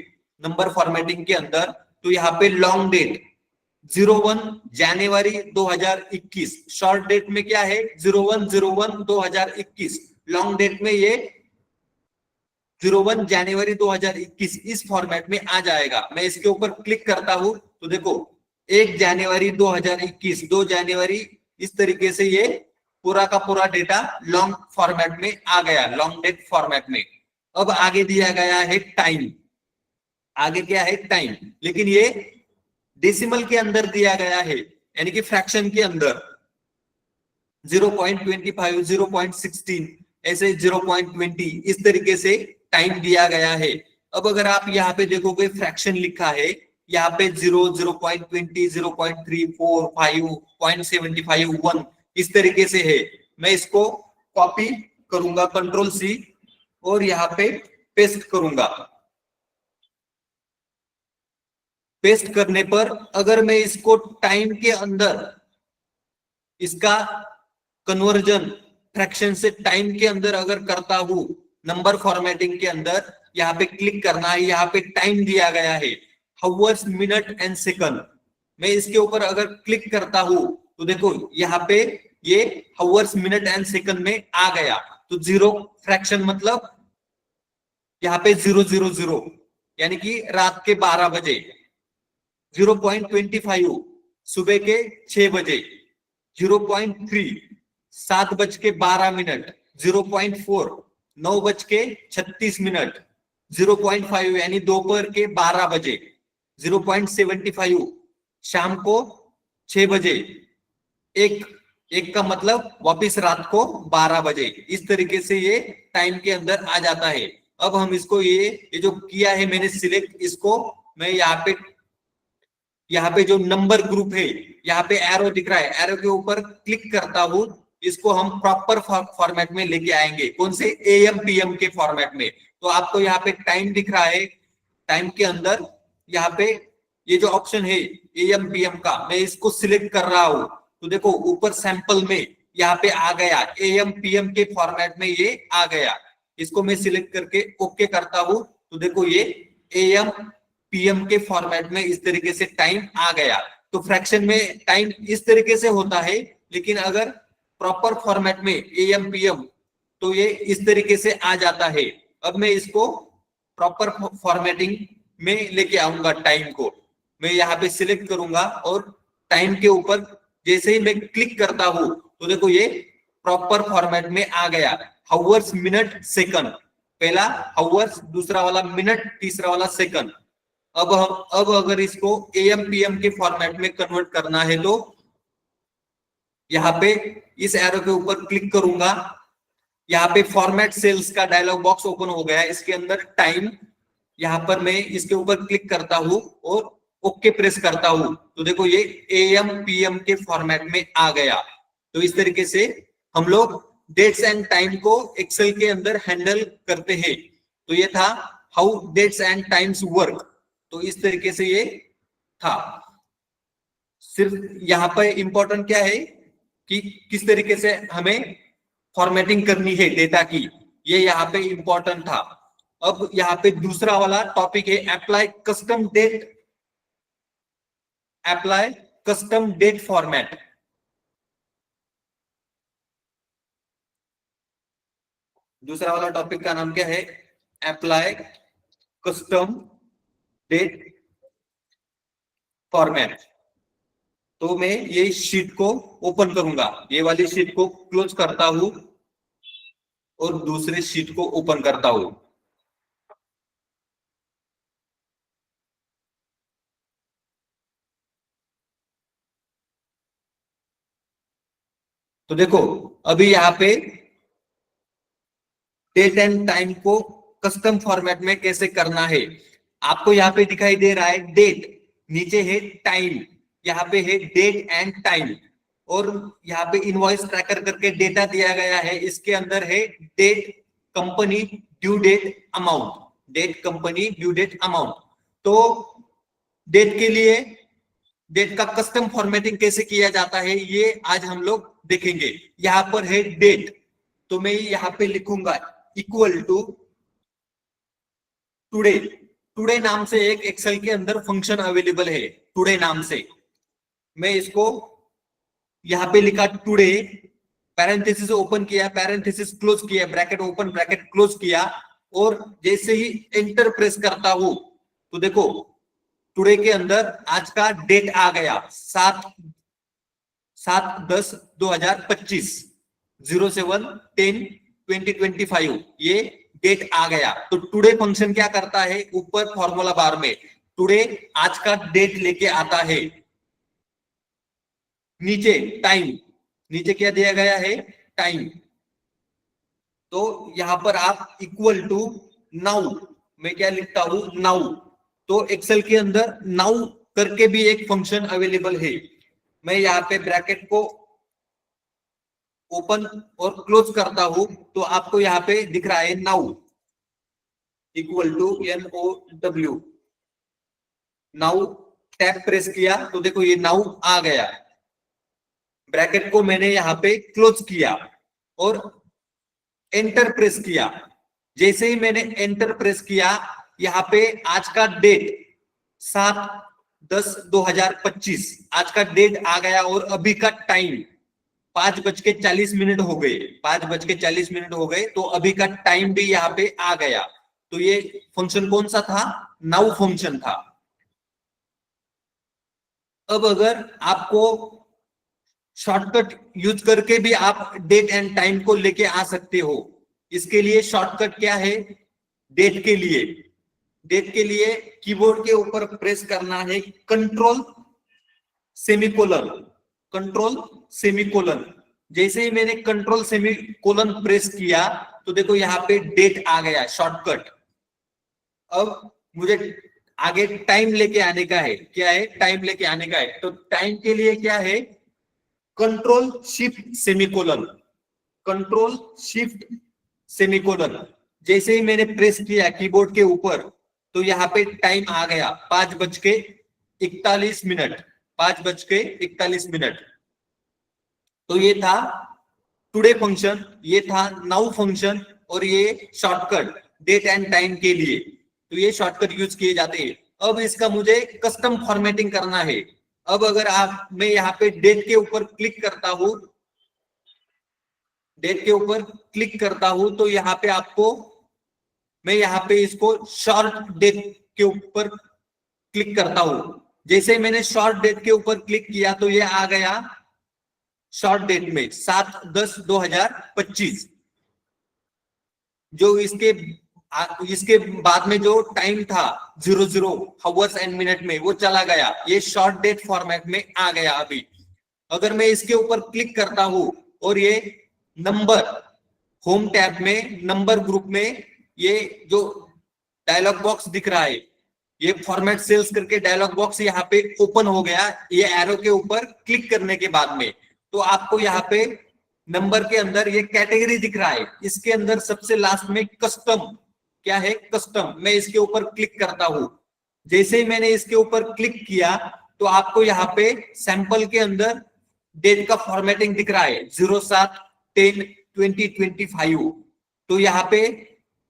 नंबर फॉर्मेटिंग के अंदर, तो यहाँ पे लॉन्ग डेट 01 जनवरी 2021, शॉर्ट डेट में क्या है 01/01/2021, लॉन्ग डेट में ये 01 जनवरी 2021 इस फॉर्मेट में आ जाएगा। मैं इसके ऊपर क्लिक करता हूं तो देखो 1 जनवरी 2021, 2 जनवरी, इस तरीके से ये पूरा का पूरा डेटा लॉन्ग फॉर्मेट में आ गया, लॉन्ग डेट फॉर्मेट में। अब आगे दिया गया है टाइम, आगे क्या है टाइम, लेकिन ये डेसिमल के अंदर दिया गया है, यानी कि फ्रैक्शन के अंदर 0.25, 0.16, ऐसे 0.20, इस तरीके से टाइम दिया गया है। अब अगर आप यहाँ पे देखोगे फ्रैक्शन लिखा है, यहाँ पे 0, 0.20, 0.34, 5, 0.75, 1, इस तरीके से है। मैं इसको कॉपी करूंगा Ctrl+C और यहाँ पे पेस्ट करूंगा। पेस्ट करने पर अगर मैं इसको टाइम के अंदर इसका कन्वर्जन फ्रैक्शन से टाइम के अंदर अगर करता हूं, नंबर फॉर्मेटिंग के अंदर यहाँ पे क्लिक करना है, यहाँ पे टाइम दिया गया है हावर्स, मिनट एंड सेकंड। मैं इसके ऊपर अगर क्लिक करता हूं तो देखो यहाँ पे ये हावर्स, मिनट एंड सेकंड में आ गया। तो 0 फ्रैक्शन मतलब यहाँ पे 000, यानी कि रात के 12 बजे, 0.25 सुबह के 6 बजे, 0.3 7:12, 0.4 9:36, 0.5 यानी दोपहर के 12 बजे, 0.75 शाम को 6 बजे, एक का मतलब वापिस रात को 12 बजे। इस तरीके से ये टाइम के अंदर आ जाता है। अब हम इसको ये जो किया है मैंने सिलेक्ट, इसको मैं यहाँ पे जो नंबर ग्रुप है, यहाँ पे एरो दिख रहा है, एरो के ऊपर क्लिक करता हूं, इसको हम प्रॉपर फॉर्मेट में लेके आएंगे। कौन से, AM PM के फॉर्मेट में। तो आपको यहाँ पे टाइम दिख रहा है, टाइम के अंदर यहाँ पे ये जो ऑप्शन है AM PM का, मैं इसको सिलेक्ट कर रहा हूं। तो देखो ऊपर सैंपल में यहाँ पे आ गया, AM PM के फॉर्मेट में ये आ गया। इसको मैं सिलेक्ट करके ओके करता हूं, तो देखो ये AM PM के फॉर्मेट में इस तरीके से टाइम आ गया। तो फ्रैक्शन में टाइम इस तरीके से होता है, लेकिन अगर प्रॉपर फॉर्मेट में AM PM तो ये इस तरीके से आ जाता है। अब मैं इसको प्रॉपर फॉर्मेटिंग में लेके आऊंगा। टाइम को मैं यहाँ पे सिलेक्ट करूंगा और टाइम के ऊपर जैसे ही मैं क्लिक करता हूं तो देखो ये प्रॉपर फॉर्मेट में आ गया। हावर्स, मिनट, सेकंड, पहला हावर्स, दूसरा वाला मिनट, तीसरा वाला सेकंड। अब अगर इसको AM PM के फॉर्मेट में कन्वर्ट करना है तो यहाँ पे इस एरो के ऊपर क्लिक करूंगा। यहाँ पे फॉर्मेट सेल्स का डायलॉग बॉक्स ओपन हो गया। इसके अंदर टाइम, यहाँ पर मैं इसके ऊपर क्लिक करता हूं और ओके प्रेस करता हूं, तो देखो ये AM PM के फॉर्मेट में आ गया। तो इस तरीके से हम लोग डेट्स एंड टाइम को एक्सेल के अंदर हैंडल करते हैं। तो ये था how dates and times work. तो इस तरीके से ये था। सिर्फ यहाँ पर इंपॉर्टेंट क्या है कि किस तरीके से हमें फॉर्मेटिंग करनी है डेटा की, ये यहाँ पे इंपॉर्टेंट था। अब यहाँ पे दूसरा वाला टॉपिक है apply custom date, apply custom date format. दूसरा वाला टॉपिक का नाम क्या है? Apply custom date format. तो मैं ये शीट को ओपन करूंगा, ये वाली शीट को क्लोज करता हूं और दूसरे शीट को ओपन करता हूं। तो देखो अभी यहाँ पे डेट एंड टाइम को कस्टम फॉर्मेट में कैसे करना है आपको यहाँ पे दिखाई दे रहा है। डेट, नीचे है टाइम, यहाँ पे है डेट एंड टाइम, और यहाँ पे इनवॉइस ट्रैकर करके डेटा दिया गया है। इसके अंदर है date, company, due date, amount, date, company, due date, amount. तो डेट के लिए डेट का कस्टम फॉर्मेटिंग कैसे किया जाता है ये आज हम लोग देखेंगे। यहाँ पर है डेट, तो मैं यहाँ पे लिखूंगा इक्वल टू टुडे। टुडे नाम से एक एक्सेल के अंदर फंक्शन अवेलेबल है, टुडे नाम से। मैं इसको यहाँ पे लिखा टुडे, पैरेंथेसिस ओपन किया, पैरेंथेसिस क्लोज किया, ब्रैकेट ओपन, ब्रैकेट क्लोज किया, और जैसे ही एंटर प्रेस करता हूं तो देखो टुडे के अंदर आज का डेट आ गया 7/10/2025, 07/10/2025 ये डेट आ गया। तो टुडे फंक्शन क्या करता है, ऊपर फॉर्मूला बार में टुडे आज का डेट लेके आता है। नीचे टाइम, नीचे क्या दिया गया है, टाइम। तो यहां पर आप इक्वल टू नाउ, मैं क्या लिखता हूं, नाउ। तो एक्सेल के अंदर नाउ करके भी एक फंक्शन अवेलेबल है। मैं यहाँ पे ब्रैकेट को ओपन और क्लोज करता हूं तो आपको यहाँ पे दिख रहा है now equal to NOW। Now tab press किया तो देखो ये नाउ आ गया। ब्रैकेट को मैंने यहाँ पे क्लोज किया और एंटर प्रेस किया। जैसे ही मैंने एंटर प्रेस किया यहाँ पे आज का डेट 7/10/2025 आज का डेट आ गया, और अभी का टाइम 5:40 हो गए, 5:40 हो गए। तो अभी का टाइम भी यहाँ पे आ गया। तो ये फंक्शन कौन सा था, नाउ फंक्शन था। अब अगर आपको शॉर्टकट यूज करके भी आप डेट एंड टाइम को लेके आ सकते हो। इसके लिए शॉर्टकट क्या है, डेट के लिए कीबोर्ड के ऊपर प्रेस करना है कंट्रोल सेमीकोलन। जैसे ही मैंने कंट्रोल सेमीकोलन प्रेस किया तो देखो यहाँ पे डेट आ गया शॉर्टकट। अब मुझे आगे टाइम लेके आने का है, क्या है, टाइम लेके आने का है। तो टाइम के लिए क्या है, कंट्रोल शिफ्ट सेमीकोलन। जैसे ही मैंने प्रेस किया कीबोर्ड के ऊपर तो यहाँ पे टाइम आ गया 5:41, 5:41। तो ये था टुडे फंक्शन, ये था नाउ फंक्शन, और ये शॉर्टकट डेट एंड टाइम के लिए, तो ये शॉर्टकट यूज किए जाते हैं। अब इसका मुझे कस्टम फॉर्मेटिंग करना है। अब अगर मैं यहाँ पे डेट के ऊपर क्लिक करता हूं, डेट के ऊपर क्लिक करता हूं, तो यहाँ पे आपको, मैं यहाँ पे इसको शॉर्ट डेट के ऊपर क्लिक करता हूं। जैसे मैंने शॉर्ट डेट के ऊपर क्लिक किया तो ये आ गया शॉर्ट डेट में 7/10/2025। जो इसके बाद में जो टाइम था 00 हावर्स एंड मिनट में, वो चला गया, ये शॉर्ट डेट फॉर्मेट में आ गया। अभी अगर मैं इसके ऊपर क्लिक करता हूं और ये नंबर, होम टैब में नंबर ग्रुप में ये जो डायलॉग बॉक्स दिख रहा है, ये फॉर्मेट सेल्स करके डायलॉग बॉक्स यहाँ पे ओपन हो गया। ये एरो के ऊपर क्लिक करने के बाद में तो आपको यहाँ पे नंबर के अंदर ये कैटेगरी दिख रहा है, इसके अंदर सबसे लास्ट में कस्टम, क्या है, कस्टम। मैं इसके ऊपर क्लिक करता हूं। जैसे ही मैंने इसके ऊपर क्लिक किया तो आपको यहाँ पे सैंपल के अंदर डेट का फॉर्मेटिंग दिख रहा है 07/10/2025। तो यहाँ पे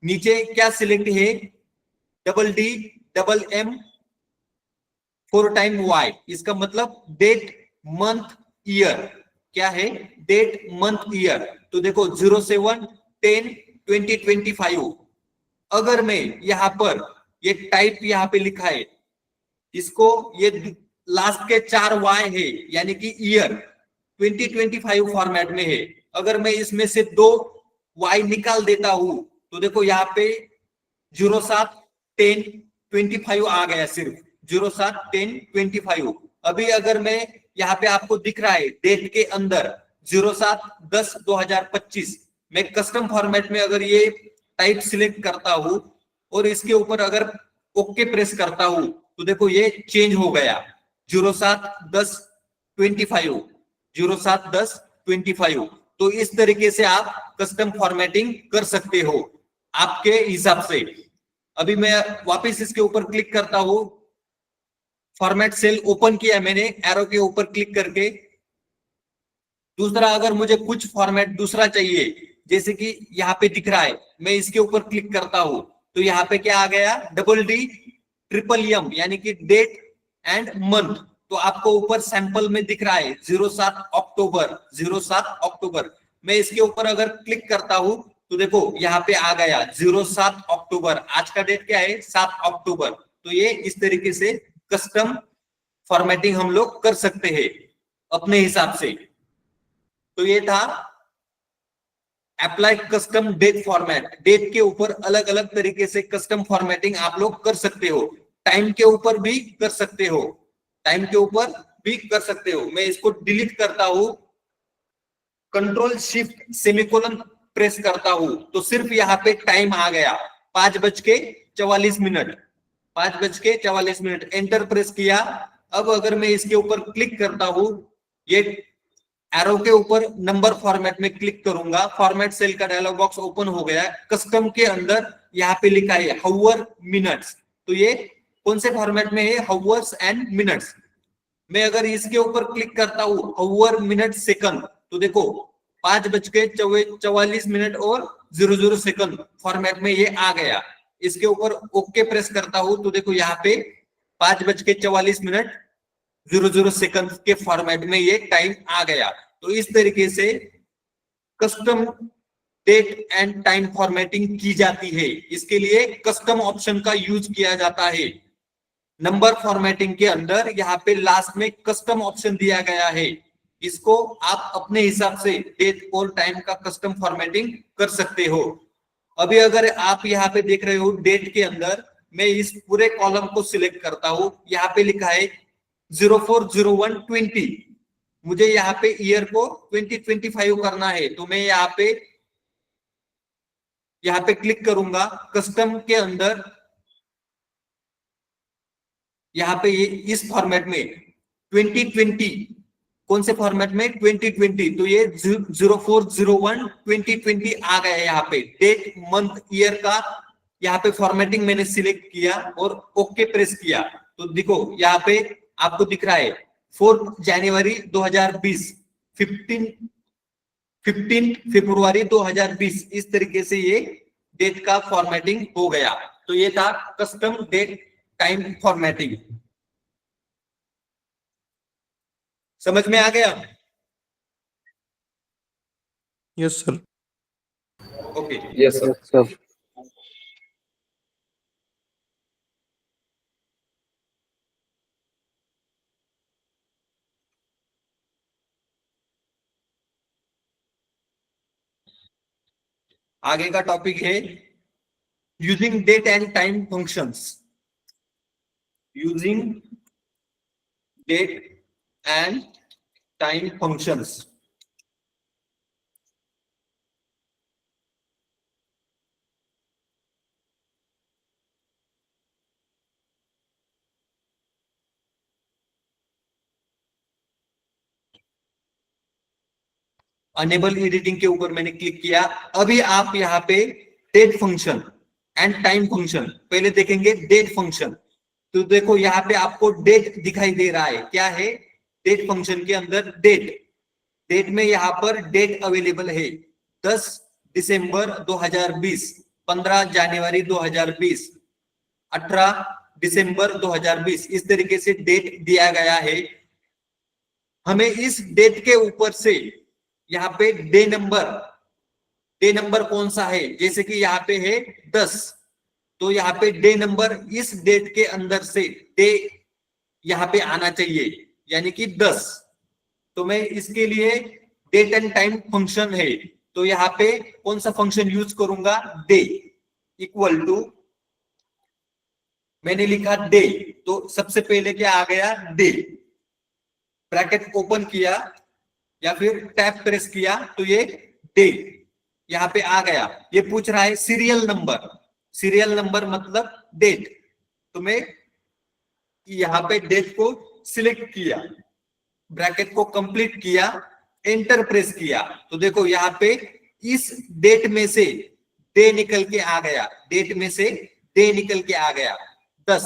नीचे क्या सिलेक्ट है, DDMM 4x Y, इसका मतलब डेट मंथ ईयर, क्या है, डेट मंथ ईयर। तो देखो 07/10/2025। अगर मैं यहाँ पर ये टाइप यहाँ पे लिखा है, इसको ये लास्ट के 4 Y है, यानी कि ईयर 2025 फॉर्मेट में है। अगर मैं इसमें से 2 Y निकाल देता हूं तो देखो यहाँ पे 07/10/25 आ गया, सिर्फ 07/10/25। अभी अगर मैं यहाँ पे आपको दिख रहा है डेट के अंदर 07/10/2025, मैं कस्टम फॉर्मेट में अगर ये टाइप सिलेक्ट करता हूं और इसके ऊपर अगर ओके प्रेस करता हूं तो देखो ये चेंज हो गया 07/10/25, 07/10/25। तो इस तरीके से आप कस्टम फॉर्मेटिंग कर सकते हो आपके हिसाब से। अभी मैं वापस इसके ऊपर क्लिक करता हूं, फॉर्मेट सेल ओपन किया मैंने एरो के ऊपर क्लिक करके। दूसरा अगर मुझे कुछ फॉर्मेट दूसरा चाहिए, जैसे कि यहाँ पे दिख रहा है, मैं इसके ऊपर क्लिक करता हूं तो यहाँ पे क्या आ गया, DDMM, यानी कि डेट एंड मंथ। तो आपको ऊपर सैंपल में दिख रहा है 07 अक्टूबर, 07 अक्टूबर। मैं इसके ऊपर अगर क्लिक करता हूं तो देखो यहाँ पे आ गया 07 अक्टूबर। आज का डेट क्या है, 7 अक्टूबर। तो ये इस तरीके से कस्टम फॉर्मेटिंग हम लोग कर सकते हैं अपने हिसाब से। तो ये था apply custom date format. Date के ऊपर अलग अलग तरीके से कस्टम फॉर्मेटिंग आप लोग कर सकते हो। टाइम के ऊपर भी कर सकते हो, टाइम के ऊपर भी कर सकते हो। मैं इसको डिलीट करता हूं, कंट्रोल शिफ्ट सेमीकोलन प्रेस करता हूं तो सिर्फ यहाँ पे टाइम आ गया 5:44, 5:44। एंटर प्रेस किया। अब अगर मैं इसके ऊपर क्लिक करता हूं, ये एरो के ऊपर नंबर फॉर्मेट में क्लिक करूंगा, फॉर्मेट सेल का डायलॉग बॉक्स ओपन हो गया। कस्टम के अंदर यहाँ पे लिखा है हावर मिनट्स। तो ये कौन से फॉर्मेट में है, हावर्स एंड मिनट्स। मैं अगर इसके ऊपर क्लिक करता हूं हावर मिनट सेकंड तो देखो 5:44 और 00 सेकंड फॉर्मेट में ये आ गया। इसके ऊपर ओके प्रेस करता हूं तो देखो यहाँ पे 5:44 00 सेकंड के फॉर्मेट में ये टाइम आ गया। तो इस तरीके से custom date and time formatting की जाती है। इसके लिए कस्टम ऑप्शन का यूज किया जाता है। नंबर फॉर्मेटिंग के अंदर यहाँ पे लास्ट में कस्टम ऑप्शन दिया गया है, इसको आप अपने हिसाब से डेट और टाइम का कस्टम फॉर्मेटिंग कर सकते हो। अभी अगर आप यहाँ पे देख रहे हो डेट के अंदर मैं इस पूरे कॉलम को सिलेक्ट करता हूं, यहाँ पे लिखा है 04/01/20। मुझे यहाँ पे ईयर को 2025 करना है तो मैं यहाँ पे क्लिक करूंगा। कस्टम के अंदर यहाँ पे ये इस फॉर्मेट में 2020, कौन से फॉर्मेट में, 2020। तो ये 04/01/2020 आ गया है। यहाँ पे डेट मंथ ईयर का यहाँ पे फॉर्मेटिंग मैंने सिलेक्ट किया और ओके प्रेस किया तो देखो यहाँ पे आपको दिख रहा है 4 जनवरी 2020। 15 फरवरी 2020, इस तरीके से ये डेट का फॉर्मेटिंग हो गया। तो ये था कस्टम डेट टाइम फॉर्मेटिंग। समझ में आ गया? Yes sir. Okay. Yes sir. आगे का टॉपिक है using date and time functions. Using date and time functions. Enable editing के ऊपर मैंने क्लिक किया। अभी आप यहाँ पे date function and time function पहले देखेंगे। डेट फंक्शन, तो देखो यहाँ पे आपको डेट दिखाई दे रहा है। क्या है? डेट फंक्शन के अंदर डेट। डेट में यहाँ पर डेट अवेलेबल है 10 दिसंबर 2020, 15 जनवरी 2020, 18 दिसंबर 2020, इस तरीके से डेट दिया गया है। हमें इस डेट के ऊपर से यहाँ पे डे नंबर कौन सा है? जैसे कि यहाँ पे है 10, तो यहाँ पे डे नंबर इस डेट के अंदर से डे यहाँ पे आना चाहिए, यानी कि 10। तो मैं इसके लिए डेट एंड टाइम फंक्शन है, तो यहाँ पे कौन सा फंक्शन यूज करूंगा? डे इक्वल टू, मैंने लिखा डे, तो सबसे पहले क्या आ गया? डे। ब्रैकेट ओपन किया या फिर टैब प्रेस किया तो ये डे यहाँ पे आ गया। ये पूछ रहा है सीरियल नंबर। सीरियल नंबर मतलब डेट। तो मैं यहाँ पे डेट को सिलेक्ट किया, ब्रैकेट को कंप्लीट किया, एंटर प्रेस किया, तो देखो यहाँ पे इस डेट में से डे निकल के आ गया। डेट में से डे निकल के आ गया 10।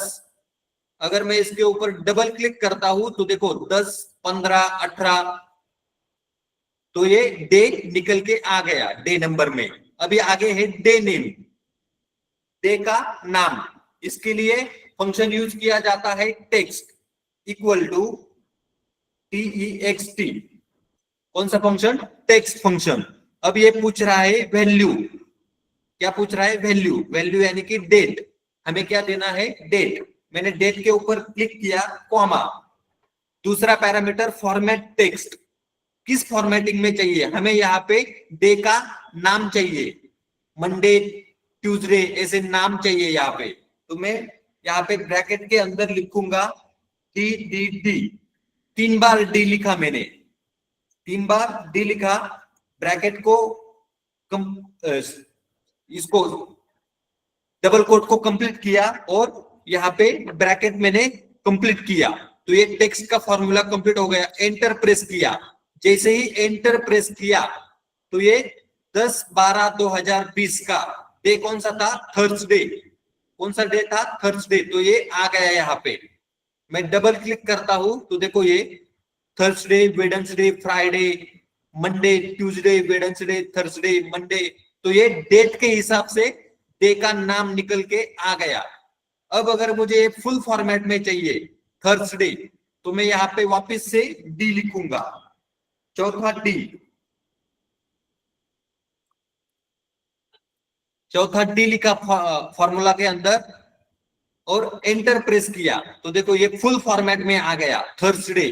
अगर मैं इसके ऊपर डबल क्लिक करता हूं तो देखो 10, 15, 18, तो ये डे निकल के आ गया डे नंबर में। अभी आगे है डे नेम, डे का नाम। इसके लिए फंक्शन यूज किया जाता है टेक्स्ट इक्वल टू TEXT। कौन सा फंक्शन? Text function. अब ये पूछ रहा है वैल्यू। क्या पूछ रहा है? वैल्यू। वैल्यू यानी कि डेट। हमें क्या देना है? डेट। मैंने डेट के ऊपर क्लिक किया, कॉमा। दूसरा पैरामीटर फॉर्मेट टेक्स्ट। किस फॉर्मेटिंग में चाहिए? हमें यहाँ पे डे का नाम चाहिए, मंडे, ट्यूसडे, ऐसे नाम चाहिए यहाँ पे। तो मैं यहाँ पे ब्रैकेट के अंदर लिखूंगा DDD। 3 बार डी लिखा मैंने, 3 बार डी लिखा, ब्रैकेट को इसको डबल कोट को कंप्लीट किया और यहाँ पे ब्रैकेट मैंने कंप्लीट किया, तो ये टेक्स्ट का फॉर्मूला कंप्लीट हो गया। एंटर प्रेस किया। जैसे ही एंटर प्रेस किया तो ये 10/12/2020 का डे कौन सा था? थर्सडे। कौन सा डे था? थर्सडे। तो ये आ गया यहाँ पे। मैं डबल क्लिक करता हूं तो देखो ये Thursday, Wednesday, Friday, Monday, Tuesday, Wednesday, Thursday, Monday, तो ये डेट के हिसाब से डे का नाम निकल के आ गया। अब अगर मुझे फुल फॉर्मेट में चाहिए थर्सडे, तो मैं यहाँ पे वापस से डी लिखूंगा, चौथा डी, चौथा डी लिखा फॉर्मूला के अंदर और एंटर प्रेस किया तो देखो ये फुल फॉर्मेट में आ गया थर्सडे।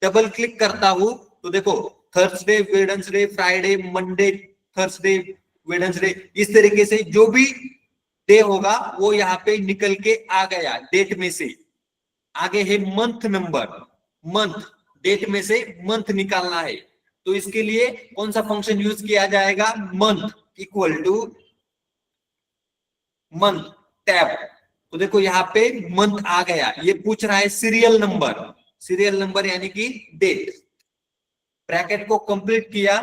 डबल क्लिक करता हूं तो देखो Thursday, Wednesday, Friday, Monday, Thursday, Wednesday, इस तरीके से जो भी डे होगा वो यहाँ पे निकल के आ गया डेट में से। आगे है मंथ नंबर। मंथ, डेट में से मंथ निकालना है, तो इसके लिए कौन सा फंक्शन यूज किया जाएगा? Month equal two month tab. तो देखो यहाँ पे मंथ आ गया। ये पूछ रहा है सीरियल नंबर। सीरियल नंबर यानी कि डेट। ब्रैकेट को कंप्लीट किया,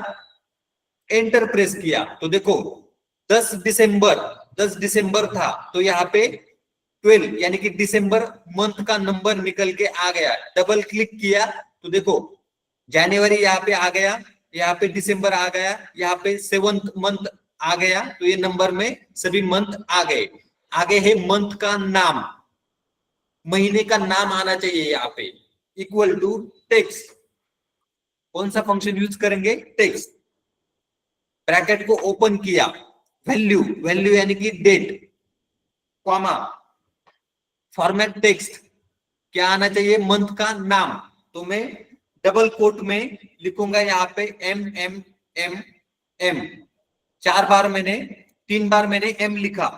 एंटर प्रेस किया तो देखो 10 दिसंबर था, तो यहाँ पे 12 यानी कि दिसंबर मंथ का नंबर निकल के आ गया। डबल क्लिक किया तो देखो जनवरी यहाँ पे आ गया, यहाँ पे दिसंबर आ गया, यहाँ पे 7th मंथ आ गया, तो ये नंबर में सभी मंथ आ गए। आगे है मंथ का नाम, महीने का नाम आना चाहिए यहाँ पे, इक्वल टू टेक्स्ट। कौन सा फंक्शन यूज करेंगे? टेक्स्ट। ब्रैकेट को ओपन किया, वैल्यू, वैल्यू यानी कि डेट, कॉमा, फॉर्मेट टेक्स्ट, क्या आना चाहिए? मंथ का नाम। तो मैं डबल कोट में लिखूंगा यहाँ पे एम एम एम एम, 3 बार मैंने एम लिखा,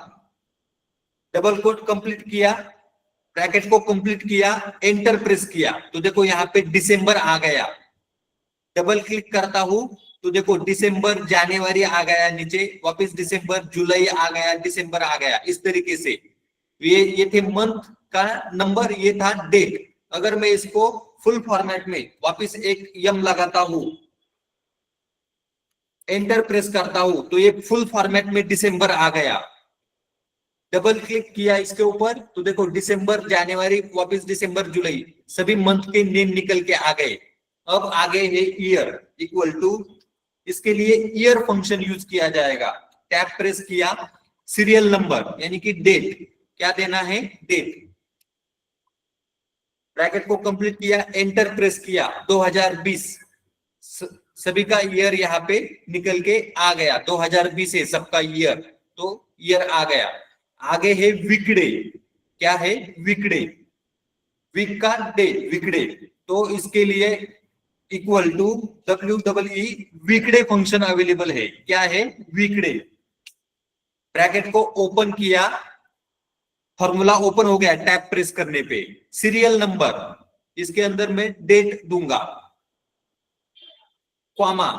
डबल कोट कंप्लीट किया, ब्रैकेट को कंप्लीट किया, एंटर प्रेस किया, तो देखो यहाँ पे दिसंबर आ गया। डबल क्लिक करता हूं तो देखो दिसंबर, जनवरी आ गया नीचे, वापस दिसंबर, जुलाई आ गया, दिसंबर आ गया। इस तरीके से ये थे मंथ का नंबर, ये था डेट। अगर मैं इसको फुल फॉर्मेट में वापस एक यम लगाता हूं, एंटर प्रेस करता हूं, तो ये फुल फॉर्मेट में दिसंबर आ गया। डबल क्लिक किया इसके ऊपर तो देखो दिसंबर, जनवरी, वापस दिसंबर, जुलाई, सभी मंथ के नेम निकल के आ गए। अब आगे है ईयर, इक्वल टू, इसके लिए ईयर फंक्शन यूज किया जाएगा। टैब प्रेस किया, सीरियल नंबर यानी कि डेट, क्या देना है? डेट। ब्रैकेट को कंप्लीट किया, एंटर प्रेस किया, 2020, सभी का ईयर यहाँ पे निकल के आ गया, 2020 है सबका ईयर, तो ईयर आ गया। आगे है वीकडे, क्या है? वीकडे, वीक का डे, वीकडे, तो इसके लिए equal to WWE, weekday function available है। क्या है? वीकडे। ब्रैकेट को ओपन किया, फॉर्मूला ओपन हो गया टैब प्रेस करने पे। सीरियल नंबर, इसके अंदर मैं डेट दूंगा, कॉमा,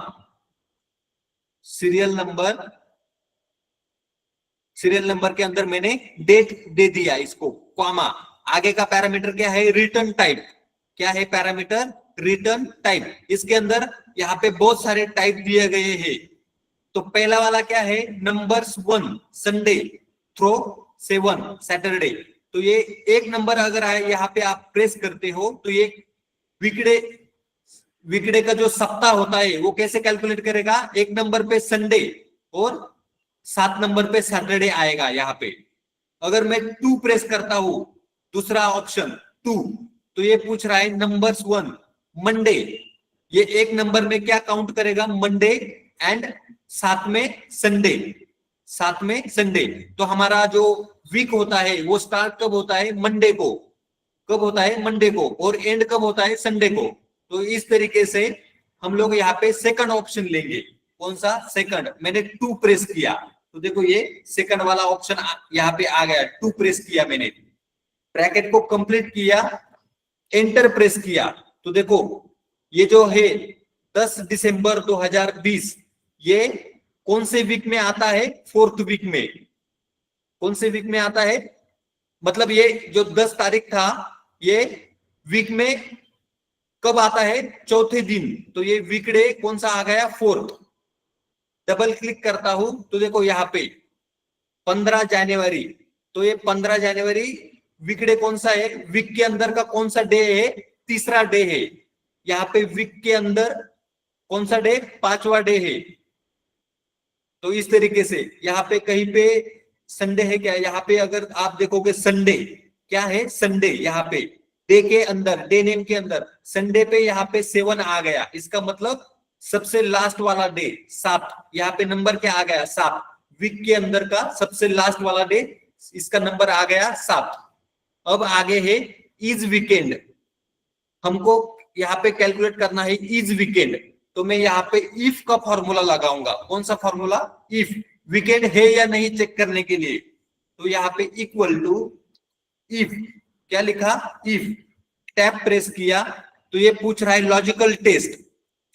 सीरियल नंबर के अंदर मैंने डेट दे दिया इसको, कॉमा। आगे का पैरामीटर क्या है? Return type. क्या है पैरामीटर? Return type. इसके अंदर यहाँ पे बहुत सारे टाइप दिए गए हैं। तो पहला वाला क्या है? Numbers 1 Sunday, through 7 Saturday. तो ये एक नंबर अगर आए यहाँ पे आप प्रेस करते हो तो ये वीकडे का जो सप्ताह होता है वो कैसे कैलकुलेट करेगा? एक नंबर पे संडे और 7 नंबर पे सैटरडे आएगा यहाँ पे। अगर मैं 2 प्रेस करता हूं, दूसरा ऑप्शन 2, तो ये पूछ रहा है नंबर्स 1 मंडे, ये एक नंबर में क्या काउंट करेगा? मंडे एंड साथ में संडे, तो हमारा जो वीक होता है वो स्टार्ट कब होता है? मंडे को। कब होता है? मंडे को। और एंड कब होता है? संडे को। तो इस तरीके से हम लोग यहाँ पे सेकंड ऑप्शन लेंगे। कौन सा? सेकंड। मैंने 2 प्रेस किया तो देखो ये सेकंड वाला ऑप्शन यहाँ पे आ गया, 2 प्रेस किया मैंने, ब्रैकेट को कंप्लीट किया, एंटर प्रेस किया, तो देखो ये जो है 10 दिसंबर 2020, ये कौन से वीक में आता है? 4th वीक में। कौन से वीक में आता है? मतलब ये जो 10 तारीख था ये वीक में कब आता है? चौथे दिन। तो ये वीकडे कौन सा आ गया? 4th। डबल क्लिक करता हूं तो देखो यहाँ पे 15 जनवरी, तो ये 15 जनवरी वीकडे कौन सा है? वीक के अंदर का कौन सा डे है? तीसरा डे है। यहाँ पे वीक के अंदर कौन सा डे? 5वां डे है। तो इस तरीके से यहाँ पे कहीं पे संडे है क्या? यहाँ पे अगर आप देखोगे संडे, क्या है? संडे। यहाँ पे डे के अंदर, डे नेम के अंदर संडे पे यहाँ पे 7 आ गया, इसका मतलब सबसे लास्ट वाला डे 7। यहाँ पे नंबर क्या आ गया? 7। वीक के अंदर का सबसे लास्ट वाला डे, इसका नंबर आ गया 7। अब आगे है इज वीकेंड। हमको यहाँ पे कैलकुलेट करना है इज वीकेंड, तो मैं यहाँ पे इफ का फॉर्मूला लगाऊंगा। कौन सा फॉर्मूला? इफ। वीकेंड है या नहीं चेक करने के लिए, तो यहाँ पे इक्वल टू इफ, क्या लिखा? इफ। टैब प्रेस किया तो ये पूछ रहा है लॉजिकल टेस्ट।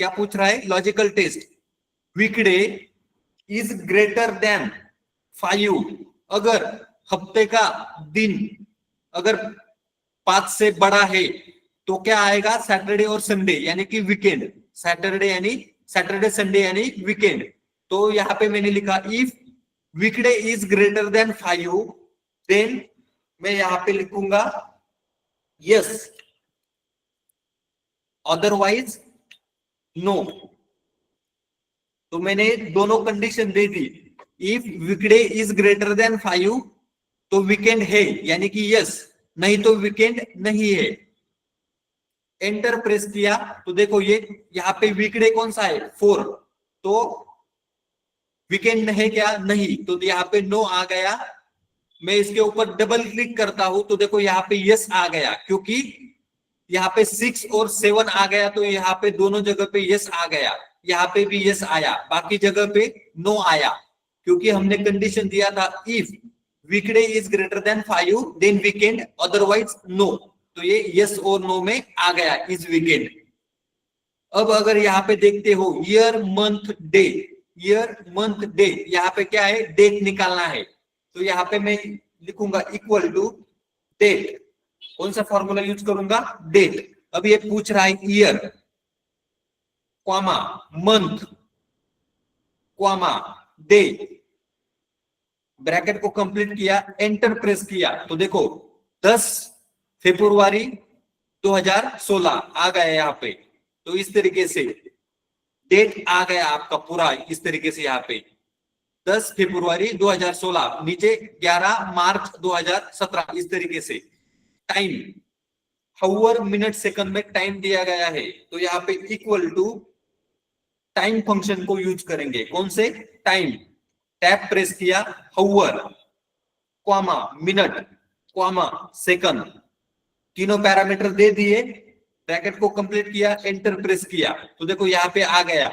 क्या पूछ रहा है? Logical test. Weekday is greater than 5, अगर हफ्ते का दिन अगर 5 से बड़ा है तो क्या आएगा? सैटरडे और संडे यानी कि वीकेंड। सैटरडे संडे यानी वीकेंड। तो यहाँ पे मैंने लिखा if weekday is greater than 5, then मैं यहाँ पे लिखूंगा यस, अदरवाइज नो। तो मैंने दोनों condition they the. If weekday is greater than 5 तो वीकेंड है, यानी कि यस, नहीं तो वीकेंड नहीं है। एंटर प्रेस किया तो देखो ये यहाँ पे वीकडे कौन सा है 4, तो वीकेंड है क्या, नहीं, तो यहाँ पे नो आ गया। मैं इसके ऊपर डबल क्लिक करता हूं तो देखो यहाँ पे यस आ गया, क्योंकि यहाँ पे 6 और 7 आ गया, तो यहाँ पे दोनों जगह पे यस आ गया। यहाँ पे भी यस आया, बाकी जगह पे नो आया, क्योंकि हमने कंडीशन दिया था if weekday is greater than 5 then weekend, otherwise no. तो ये यस और नो में आ गया, इज वीकेंड। अब अगर यहाँ पे देखते हो year month day, year month day, यहाँ पे क्या है, डेट निकालना है। तो यहाँ पे मैं लिखूंगा इक्वल टू डेट। कौन सा फॉर्मूला यूज करूंगा, डेट। अब ये पूछ रहा है year comma month comma day, bracket को कंप्लीट किया, एंटर प्रेस किया तो देखो 10 फरवरी 2016 आ गया यहाँ पे। तो इस तरीके से डेट आ गया आपका पूरा, इस तरीके से यहाँ पे 10 फरवरी 2016, नीचे 11 मार्च 2017, इस तरीके से। टाइम हावर मिनट सेकंड में टाइम दिया गया है, तो यहाँ पे इक्वल टू टाइम फंक्शन को यूज करेंगे। कौन से, टाइम। टैब प्रेस किया, हावर क्वामा मिनट क्वामा सेकंड, तीनों पैरामीटर दे दिए, ब्रैकेट को कंप्लीट किया, एंटर प्रेस किया तो देखो यहाँ पे आ गया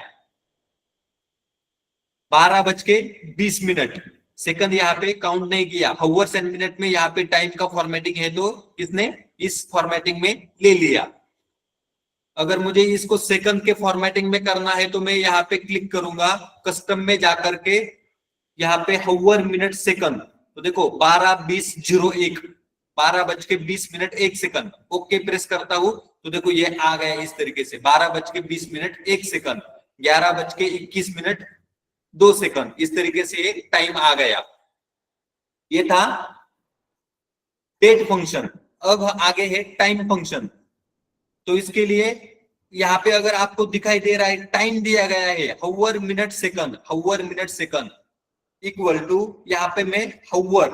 12:20। सेकंड यहाँ पे काउंट नहीं किया, हावर्स एंड मिनट में यहाँ पे टाइम का फॉर्मेटिंग है, तो इसने इस फॉर्मेटिंग में ले लिया। अगर मुझे इसको सेकंड के फॉर्मेटिंग में करना है तो मैं यहाँ पे क्लिक करूंगा, कस्टम में जाकर के यहाँ पे हावर मिनट सेकंड, तो देखो 12:20:01, 12:20 ओके प्रेस करता हूं तो देखो ये आ गया इस तरीके से 12:20 11:21 2 इस तरीके से टाइम आ गया। ये था डेट फंक्शन। अब आगे है टाइम फंक्शन। तो इसके लिए यहाँ पे अगर आपको दिखाई दे रहा है टाइम दिया गया है हावर मिनट सेकंड इक्वल टू, यहाँ पे मैं हावर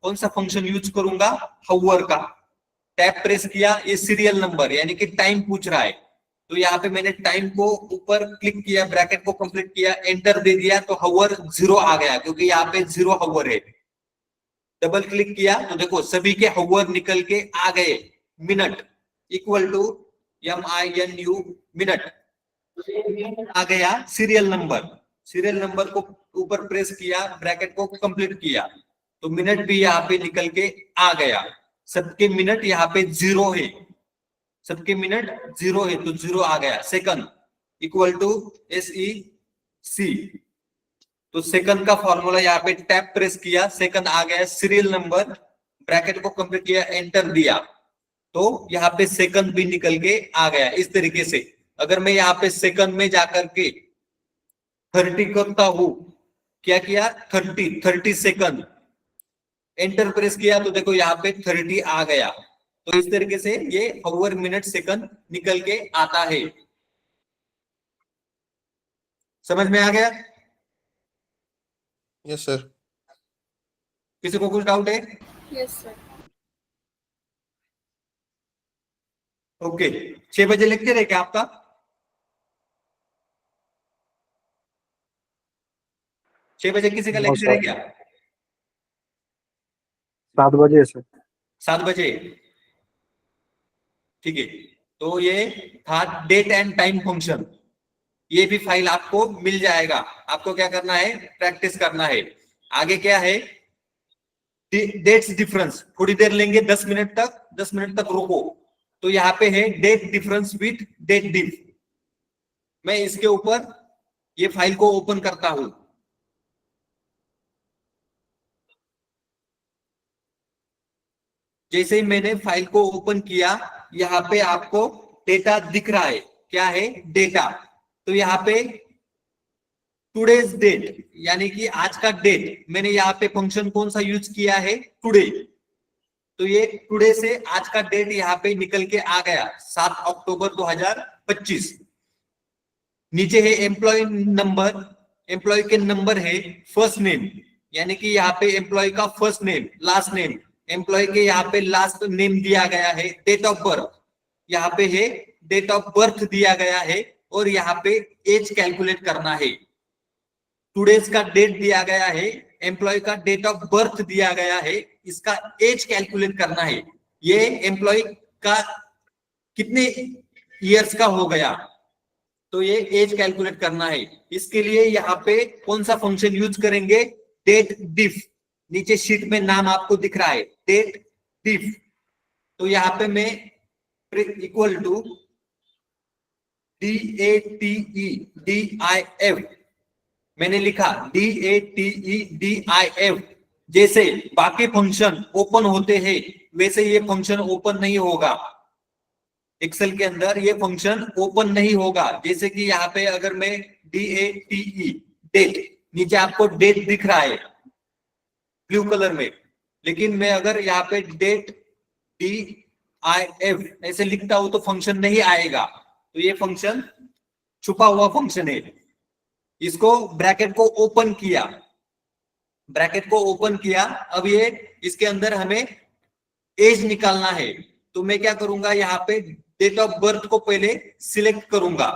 कौन सा फंक्शन यूज करूंगा, हावर का। टैब प्रेस किया, ये सीरियल नंबर यानी कि टाइम पूछ रहा है, तो यहाँ पे मैंने टाइम को ऊपर क्लिक किया, ब्रैकेट को कंप्लीट किया, एंटर दे दिया तो हावर 0 आ गया, क्योंकि यहाँ पे 0 हावर है। डबल क्लिक किया तो देखो सभी के हावर निकल के आ गए। Minute equal to MINU minute आ गया। सीरियल नंबर को ऊपर प्रेस किया, ब्रैकेट को कंप्लीट किया तो मिनट भी यहाँ पे निकल के आ गया। सबके मिनट यहाँ पे 0 है, सबके मिनट 0 है तो 0 आ गया। सेकंड इक्वल टू SEC, तो सेकंड का फॉर्मूला यहाँ पे टैब प्रेस किया, सेकंड आ गया। सीरियल नंबर, ब्रैकेट को कंप्लीट किया, एंटर दिया तो यहाँ पे सेकंड भी निकल के आ गया। इस तरीके से अगर मैं यहाँ पे सेकंड में जाकर के 30 करता हूं, क्या किया 30 सेकंड, एंटर प्रेस किया तो देखो यहाँ पे 30 आ गया। तो इस तरीके से ये हावर मिनट सेकंड निकल के आता है। समझ में आ गया? Yes sir. किसी को कुछ डाउट है? Yes sir. ओके, 6 बजे लेक्चर है क्या आपका? छह बजे किसी का लेक्चर है क्या? 7 बजे सर। 7 बजे, ठीक है। तो ये था डेट एंड टाइम फंक्शन। ये भी फाइल आपको मिल जाएगा। आपको क्या करना है, प्रैक्टिस करना है। आगे क्या है, डेट्स डिफरेंस, थोड़ी देर लेंगे 10 मिनट तक रुको। तो यहाँ पे है date difference with date diff. मैं इसके ऊपर ये फाइल को ओपन करता हूं। जैसे ही मैंने फाइल को ओपन किया, यहाँ पे आपको डेटा दिख रहा है। क्या है, डेटा। तो यहाँ पे टुडेज डेट यानी कि आज का डेट, मैंने यहाँ पे फंक्शन कौन सा यूज किया है, टुडे। तो ये टुडे से आज का डेट यहाँ पे निकल के आ गया 7 अक्टूबर 2025। नीचे है एम्प्लॉय नंबर, एम्प्लॉय के नंबर है, फर्स्ट नेम, यानी कि यहाँ पे एम्प्लॉय का first name, last name, employee के यहाँ पे लास्ट नेम दिया गया है, डेट ऑफ बर्थ यहाँ पे है, डेट ऑफ बर्थ दिया गया है, और यहाँ पे एज कैलकुलेट करना है। टुडेज का डेट दिया गया है, एम्प्लॉय का डेट ऑफ बर्थ दिया गया है, इसका एज कैलकुलेट करना है। ये एम्प्लॉय का कितने ईयर्स का हो गया, तो ये एज कैलकुलेट करना है। इसके लिए यहाँ पे कौन सा फंक्शन यूज करेंगे, डेट डिफ। नीचे शीट में नाम आपको दिख रहा है, डेट डिफ। तो यहाँ पे मैं इक्वल टू DATEDIF मैंने लिखा, DATEDIF। जैसे बाकी फंक्शन ओपन होते हैं वैसे ये फंक्शन ओपन नहीं होगा, एक्सेल के अंदर ये फंक्शन ओपन नहीं होगा। जैसे कि यहाँ पे अगर मैं DATE डेट, नीचे आपको डेट दिख रहा है ब्लू कलर में, लेकिन मैं अगर यहाँ पे डेट DIF ऐसे लिखता हूं तो फंक्शन नहीं आएगा। तो ये फंक्शन छुपा हुआ फंक्शन है। इसको ब्रैकेट को ओपन किया, ब्रैकेट को ओपन किया, अब ये इसके अंदर हमें एज निकालना है। तो मैं क्या करूंगा, यहाँ पे डेट ऑफ बर्थ को पहले सिलेक्ट करूंगा,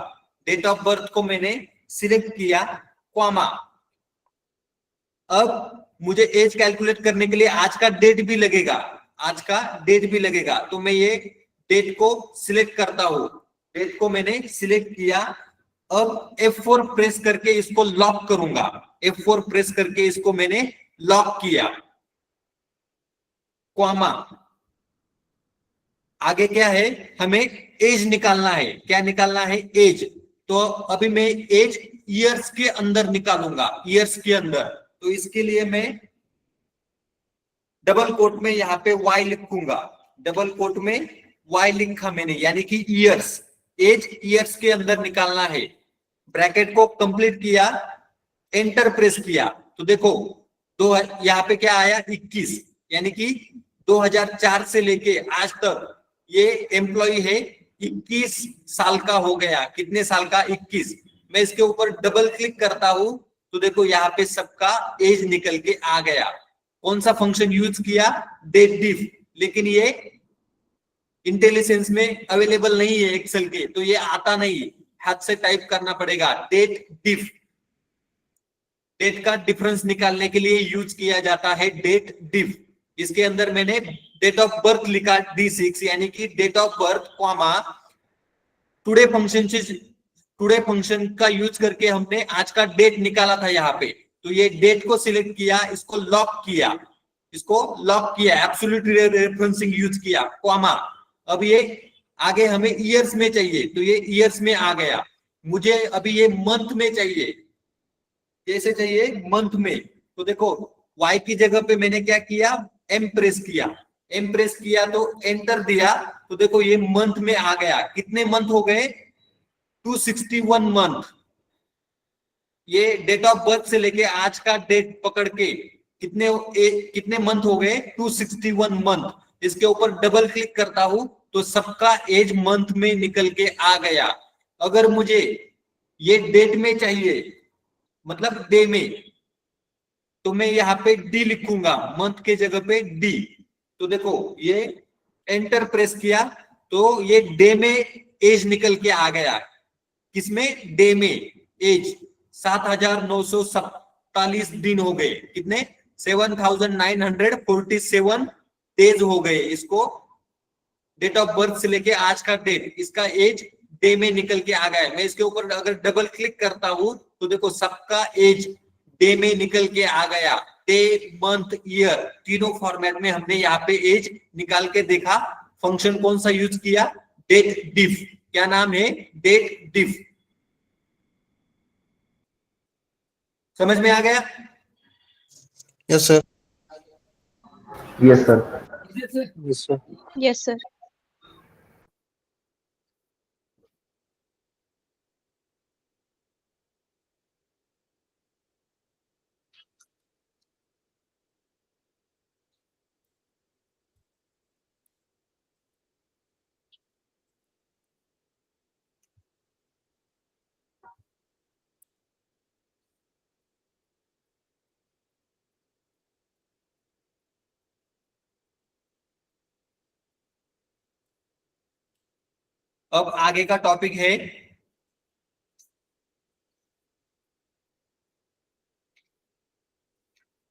डेट ऑफ बर्थ को मैंने सिलेक्ट किया, कॉमा। अब मुझे एज कैलकुलेट करने के लिए आज का डेट भी लगेगा, आज का डेट भी लगेगा। तो मैं ये डेट को सिलेक्ट करता हूं, डेट को मैंने सिलेक्ट किया। अब F4 प्रेस करके इसको लॉक करूंगा, F4 प्रेस करके इसको मैंने लॉक किया, कॉमा। आगे क्या है, हमें एज निकालना है। क्या निकालना है, एज। तो अभी मैं एज ईयर्स के अंदर निकालूंगा, ईयर्स के अंदर। तो इसके लिए मैं डबल कोट में यहाँ पे Y लिखूंगा, डबल कोट में Y लिखा मैंने, यानी कि ईयर्स, एज ईयर्स के अंदर निकालना है। ब्रैकेट को कंप्लीट किया, एंटर प्रेस किया, तो देखो दो यहाँ पे क्या आया, 21, यानी कि 2004 से लेके आज तक ये एम्प्लॉय है 21 साल का हो गया। कितने साल का, 21। मैं इसके ऊपर डबल क्लिक करता हूं तो देखो यहाँ पे सबका एज निकल के आ गया। कौन सा फंक्शन यूज किया, डेट डिफ। लेकिन ये इंटेलिजेंस में अवेलेबल नहीं है एक्सेल के, तो ये आता नहीं, हाथ से टाइप करना पड़ेगा, डेट डिफ। डेट का डिफरेंस निकालने के लिए यूज किया जाता है डेट डिफ। इसके अंदर मैंने डेट ऑफ बर्थ लिखा D6, यानी कि date of birth, comma, today function से, टुडे फंक्शन का यूज करके हमने आज का डेट निकाला था यहाँ पे। तो ये डेट को सिलेक्ट किया, इसको लॉक किया, इसको लॉक किया, एब्सोल्यूट रेफरेंसिंग यूज किया, कॉमा। अब ये आगे हमें ईयर्स में चाहिए, तो ये ईयर्स में आ गया। मुझे अभी ये मंथ में चाहिए, कैसे चाहिए, मंथ में। तो देखो Y की जगह पे मैंने क्या किया, M प्रेस किया, M प्रेस किया तो एंटर दिया, तो देखो ये मंथ में आ गया। कितने मंथ हो गए, 261 मंथ। ये डेट ऑफ बर्थ से लेके आज का डेट पकड़ के कितने मंथ हो गए, 261 मंथ। इसके ऊपर डबल क्लिक करता हूं तो सबका एज मंथ में निकल के आ गया। अगर मुझे ये डेट में चाहिए, मतलब डे में, तो मैं यहाँ पे डी लिखूंगा, मंथ के जगह पे डी। तो देखो ये एंटर प्रेस किया तो ये डे में एज निकल के आ गया। किसमें, डे में एज 7,947 दिन हो गए। कितने, 7,947 डेज हो गए। इसको डेट ऑफ बर्थ से लेके आज का डेट, इसका एज डे में निकल के आ गया है। मैं इसके ऊपर अगर डबल क्लिक करता हूं तो देखो सबका एज डे में निकल के आ गया। डे, मंथ, ईयर, तीनों फॉर्मेट में हमने यहाँ पे एज निकाल के देखा। फंक्शन कौन सा यूज किया, डेट डिफ। क्या नाम है, डेट डिफ। समझ में आ गया, Yes, sir. Yes sir. Yes, sir. Yes, sir. अब आगे का टॉपिक है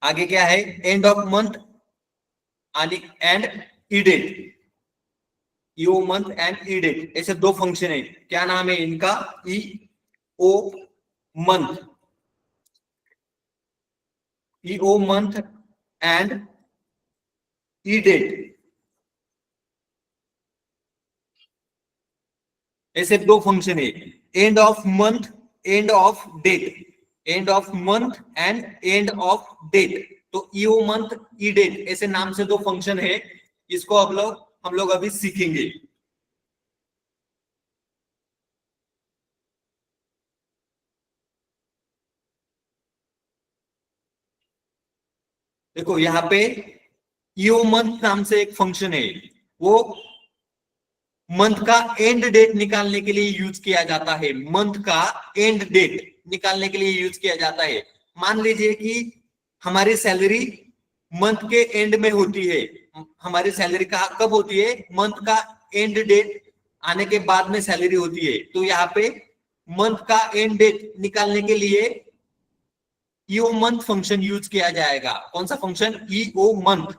आगे क्या है, end of month and E date, EO month and E date, ऐसे दो फंक्शन है। क्या नाम है इनका, E O month, EO month and E date, ऐसे दो फंक्शन है। End of month, end of date, end of month and end of date. तो ईओ मंथ ई डेट ऐसे नाम से दो फंक्शन है। इसको हम लोग अभी सीखेंगे। देखो यहाँ पे ईओ मंथ नाम से एक फंक्शन है, वो मंथ का एंड डेट निकालने के लिए यूज किया जाता है। मंथ का एंड डेट निकालने के लिए यूज किया जाता है। मान लीजिए कि हमारी सैलरी मंथ के एंड में होती है। हमारी सैलरी का कब होती है, मंथ का एंड डेट आने के बाद में सैलरी होती है। तो यहाँ पे मंथ का एंड डेट निकालने के लिए ईओ मंथ फंक्शन यूज किया जाएगा। कौन सा फंक्शन, ईओ मंथ।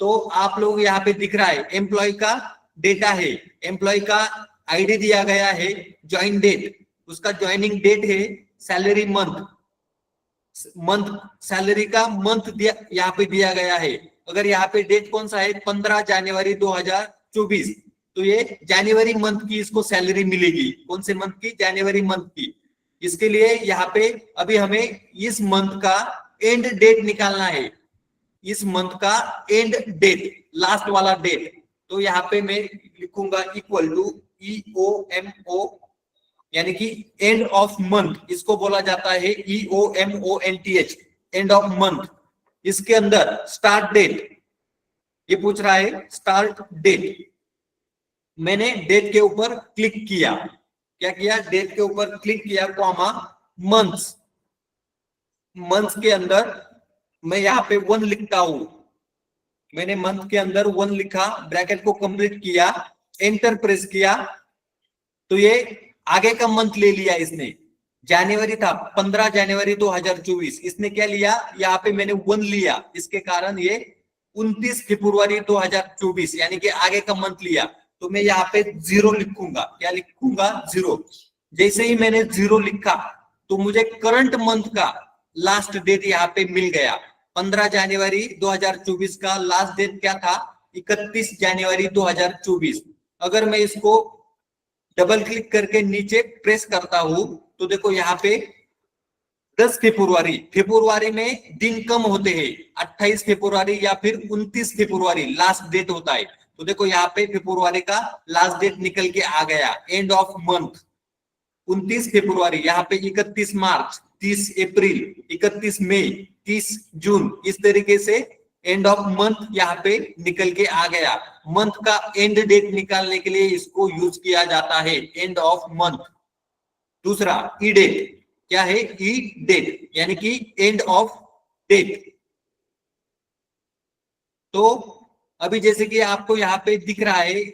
तो आप लोग यहाँ पे दिख रहा है, एम्प्लॉय का डेटा है, एम्प्लॉय का आईडी दिया गया है, ज्वाइन डेट, उसका ज्वाइनिंग डेट है, सैलरी मंथ, मंथ सैलरी का मंथ दिया यहाँ पे दिया गया है। अगर यहाँ पे डेट कौन सा है, 15 जनवरी 2024, तो ये जनवरी मंथ की इसको सैलरी मिलेगी। कौन से मंथ की, जनवरी मंथ की। इसके लिए यहाँ पे अभी हमें इस मंथ का एंड डेट निकालना है, इस मंथ का एंड डेट, लास्ट वाला डेट। तो यहाँ पे मैं लिखूंगा इक्वल टू EOMO, यानी कि एंड ऑफ मंथ, इसको बोला जाता है EOMONTH, एंड ऑफ मंथ। इसके अंदर स्टार्ट डेट, ये पूछ रहा है स्टार्ट डेट। मैंने डेट के ऊपर क्लिक किया, क्या किया, डेट के ऊपर क्लिक किया, कॉमा मंथ्स, मंथ्स के अंदर मैं यहाँ पे 1 लिखता हूं। मैंने मंथ के अंदर 1 लिखा, ब्रैकेट को कंप्लीट किया, एंटर प्रेस किया, तो ये आगे का मंथ ले लिया इसने। जनवरी था 15 जनवरी 2024, इसने क्या लिया, यहाँ पे मैंने 1 लिया, इसके कारण ये 29 फरवरी 2024 यानी कि आगे का मंथ लिया। तो मैं यहाँ पे 0 लिखूंगा, क्या लिखूंगा, 0। जैसे ही मैंने 0 लिखा तो मुझे करंट मंथ का लास्ट डेट यहाँ पे मिल गया। 15 जनवरी 2024 का लास्ट डेट क्या था, 31 जनवरी 2024। अगर मैं इसको डबल क्लिक करके नीचे प्रेस करता हूं तो देखो यहाँ पे 10 फरवरी में दिन कम होते हैं, 28 फरवरी या फिर 29 फरवरी लास्ट डेट होता है। तो देखो यहाँ पे फरवरी का लास्ट डेट निकल के आ गया, एंड ऑफ मंथ 29 फरवरी, यहाँ पे 31 मार्च, 30 अप्रैल, 31 मई, 30 जून, इस तरीके से एंड ऑफ मंथ यहाँ पे निकल के आ गया। मंथ का एंड डेट निकालने के लिए इसको यूज किया जाता है, एंड ऑफ मंथ। दूसरा ई डेट, क्या है, ई डेट यानी कि एंड ऑफ डेट। तो अभी जैसे कि आपको यहाँ पे दिख रहा है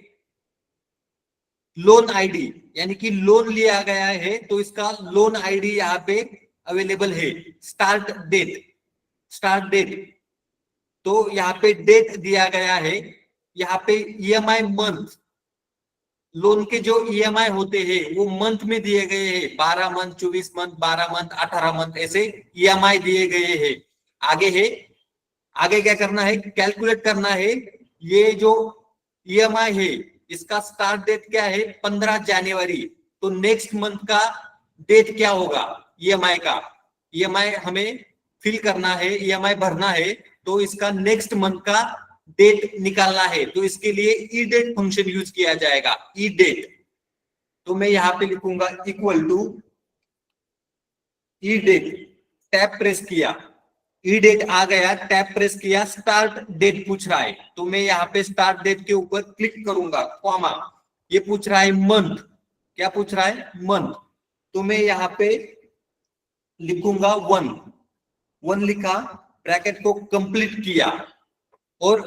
लोन आईडी, यानी कि लोन लिया गया है तो इसका लोन आईडी यहाँ पे अवेलेबल है। स्टार्ट डेट, तो यहाँ पे डेट दिया गया है, यहाँ पे ईएमआई मंथ, लोन के जो ईएमआई होते हैं वो मंथ में दिए गए हैं, 12 मंथ, 24 मंथ, 12 मंथ, 18 मंथ, ऐसे ईएमआई दिए गए हैं। आगे क्या करना है, कैलकुलेट करना है। ये जो ईएमआई है इसका स्टार्ट डेट क्या है, 15 जनवरी। तो नेक्स्ट मंथ का डेट क्या होगा ईएमआई का, ईएमआई हमें फिल करना है, ईएमआई भरना है, तो इसका नेक्स्ट मंथ का डेट निकालना है। तो इसके लिए ई डेट फंक्शन यूज किया जाएगा, ई डेट। तो मैं यहाँ पे लिखूंगा equal to E date, tab press किया, ई डेट आ गया, टैब प्रेस किया, स्टार्ट डेट पूछ रहा है, तो मैं यहाँ पे स्टार्ट डेट के ऊपर क्लिक करूंगा, कॉमा, ये पूछ रहा है मंथ, क्या पूछ रहा है, मंथ। तो मैं यहाँ पे लिखूंगा 1 लिखा, ब्रैकेट को कंप्लीट किया और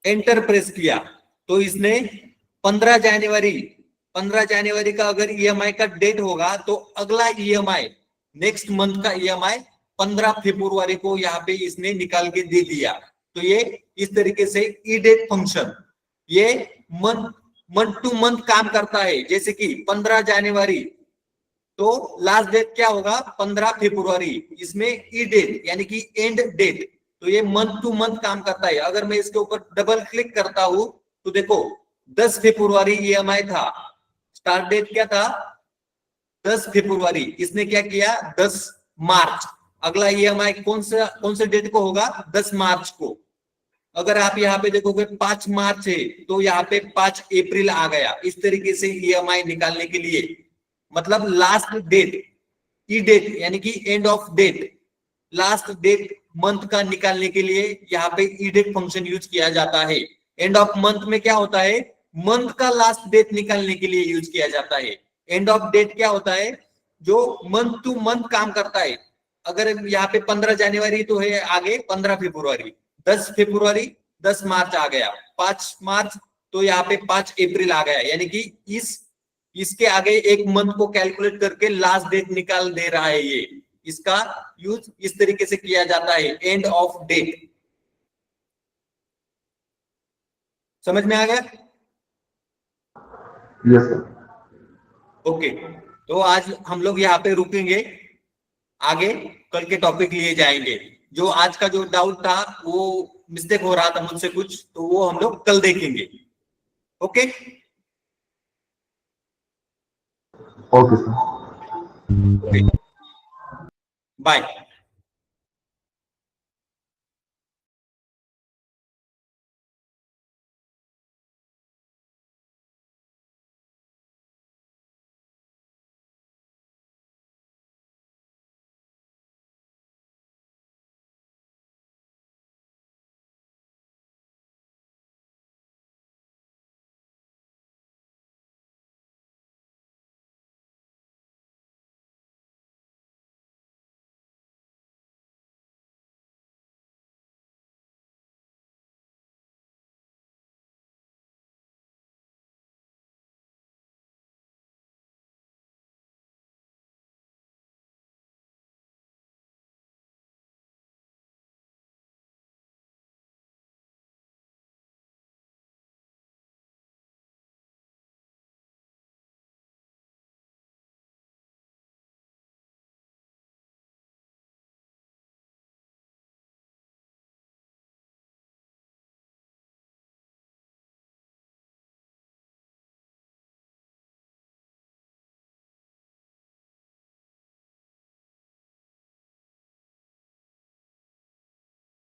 एंटर प्रेस किया। तो इसने 15 जनवरी 15 जनवरी का अगर ईएमआई का डेट होगा तो अगला ईएमआई नेक्स्ट मंथ का ईएमआई 15 फरवरी को यहाँ पे इसने निकाल के दे दिया। तो ये इस तरीके से ई डेट फंक्शन ये मंथ टू मंथ काम करता है। जैसे कि 15 जनवरी तो लास्ट डेट क्या होगा 15 फरवरी, इसमें ई डेट यानी कि एंड डेट, तो ये मंथ टू मंथ काम करता है। अगर मैं इसके ऊपर डबल क्लिक करता हूं तो देखो 10 फरवरी ईएमआई था, स्टार्ट डेट क्या था 10 फरवरी, इसने क्या किया 10 मार्च, अगला ईएमआई कौन से डेट को होगा 10 मार्च को। अगर आप यहाँ पे देखोगे 5 मार्च है तो यहाँ पे 5 अप्रैल आ गया। इस तरीके से ईएमआई निकालने के लिए मतलब लास्ट डेट ई डेट यानी कि end of date, last date month का निकालने के लिए यहाँ पे ई डेट फंक्शन यूज किया जाता है। एंड ऑफ मंथ में क्या होता है मंथ का लास्ट डेट निकालने के लिए यूज किया जाता है। एंड ऑफ डेट क्या होता है जो मंथ टू मंथ काम करता है। अगर यहाँ पे 15 जनवरी तो है, आगे 15 फरवरी, 10 फरवरी 10 मार्च आ गया, 5 मार्च तो यहाँ पे 5 अप्रैल आ गया, यानी कि इसके आगे एक मंथ को कैलकुलेट करके लास्ट डेट निकाल दे रहा है। ये इसका यूज इस तरीके से किया जाता है एंड ऑफ डेट। समझ में आ गया? Yes sir. ओके, तो आज हम लोग यहाँ पे रुकेंगे, आगे कल के टॉपिक लिए जाएंगे। जो आज का जो डाउट था वो मिस्टेक हो रहा था मुझसे कुछ, तो वो हम लोग कल देखेंगे। Okay okay sir. बाय।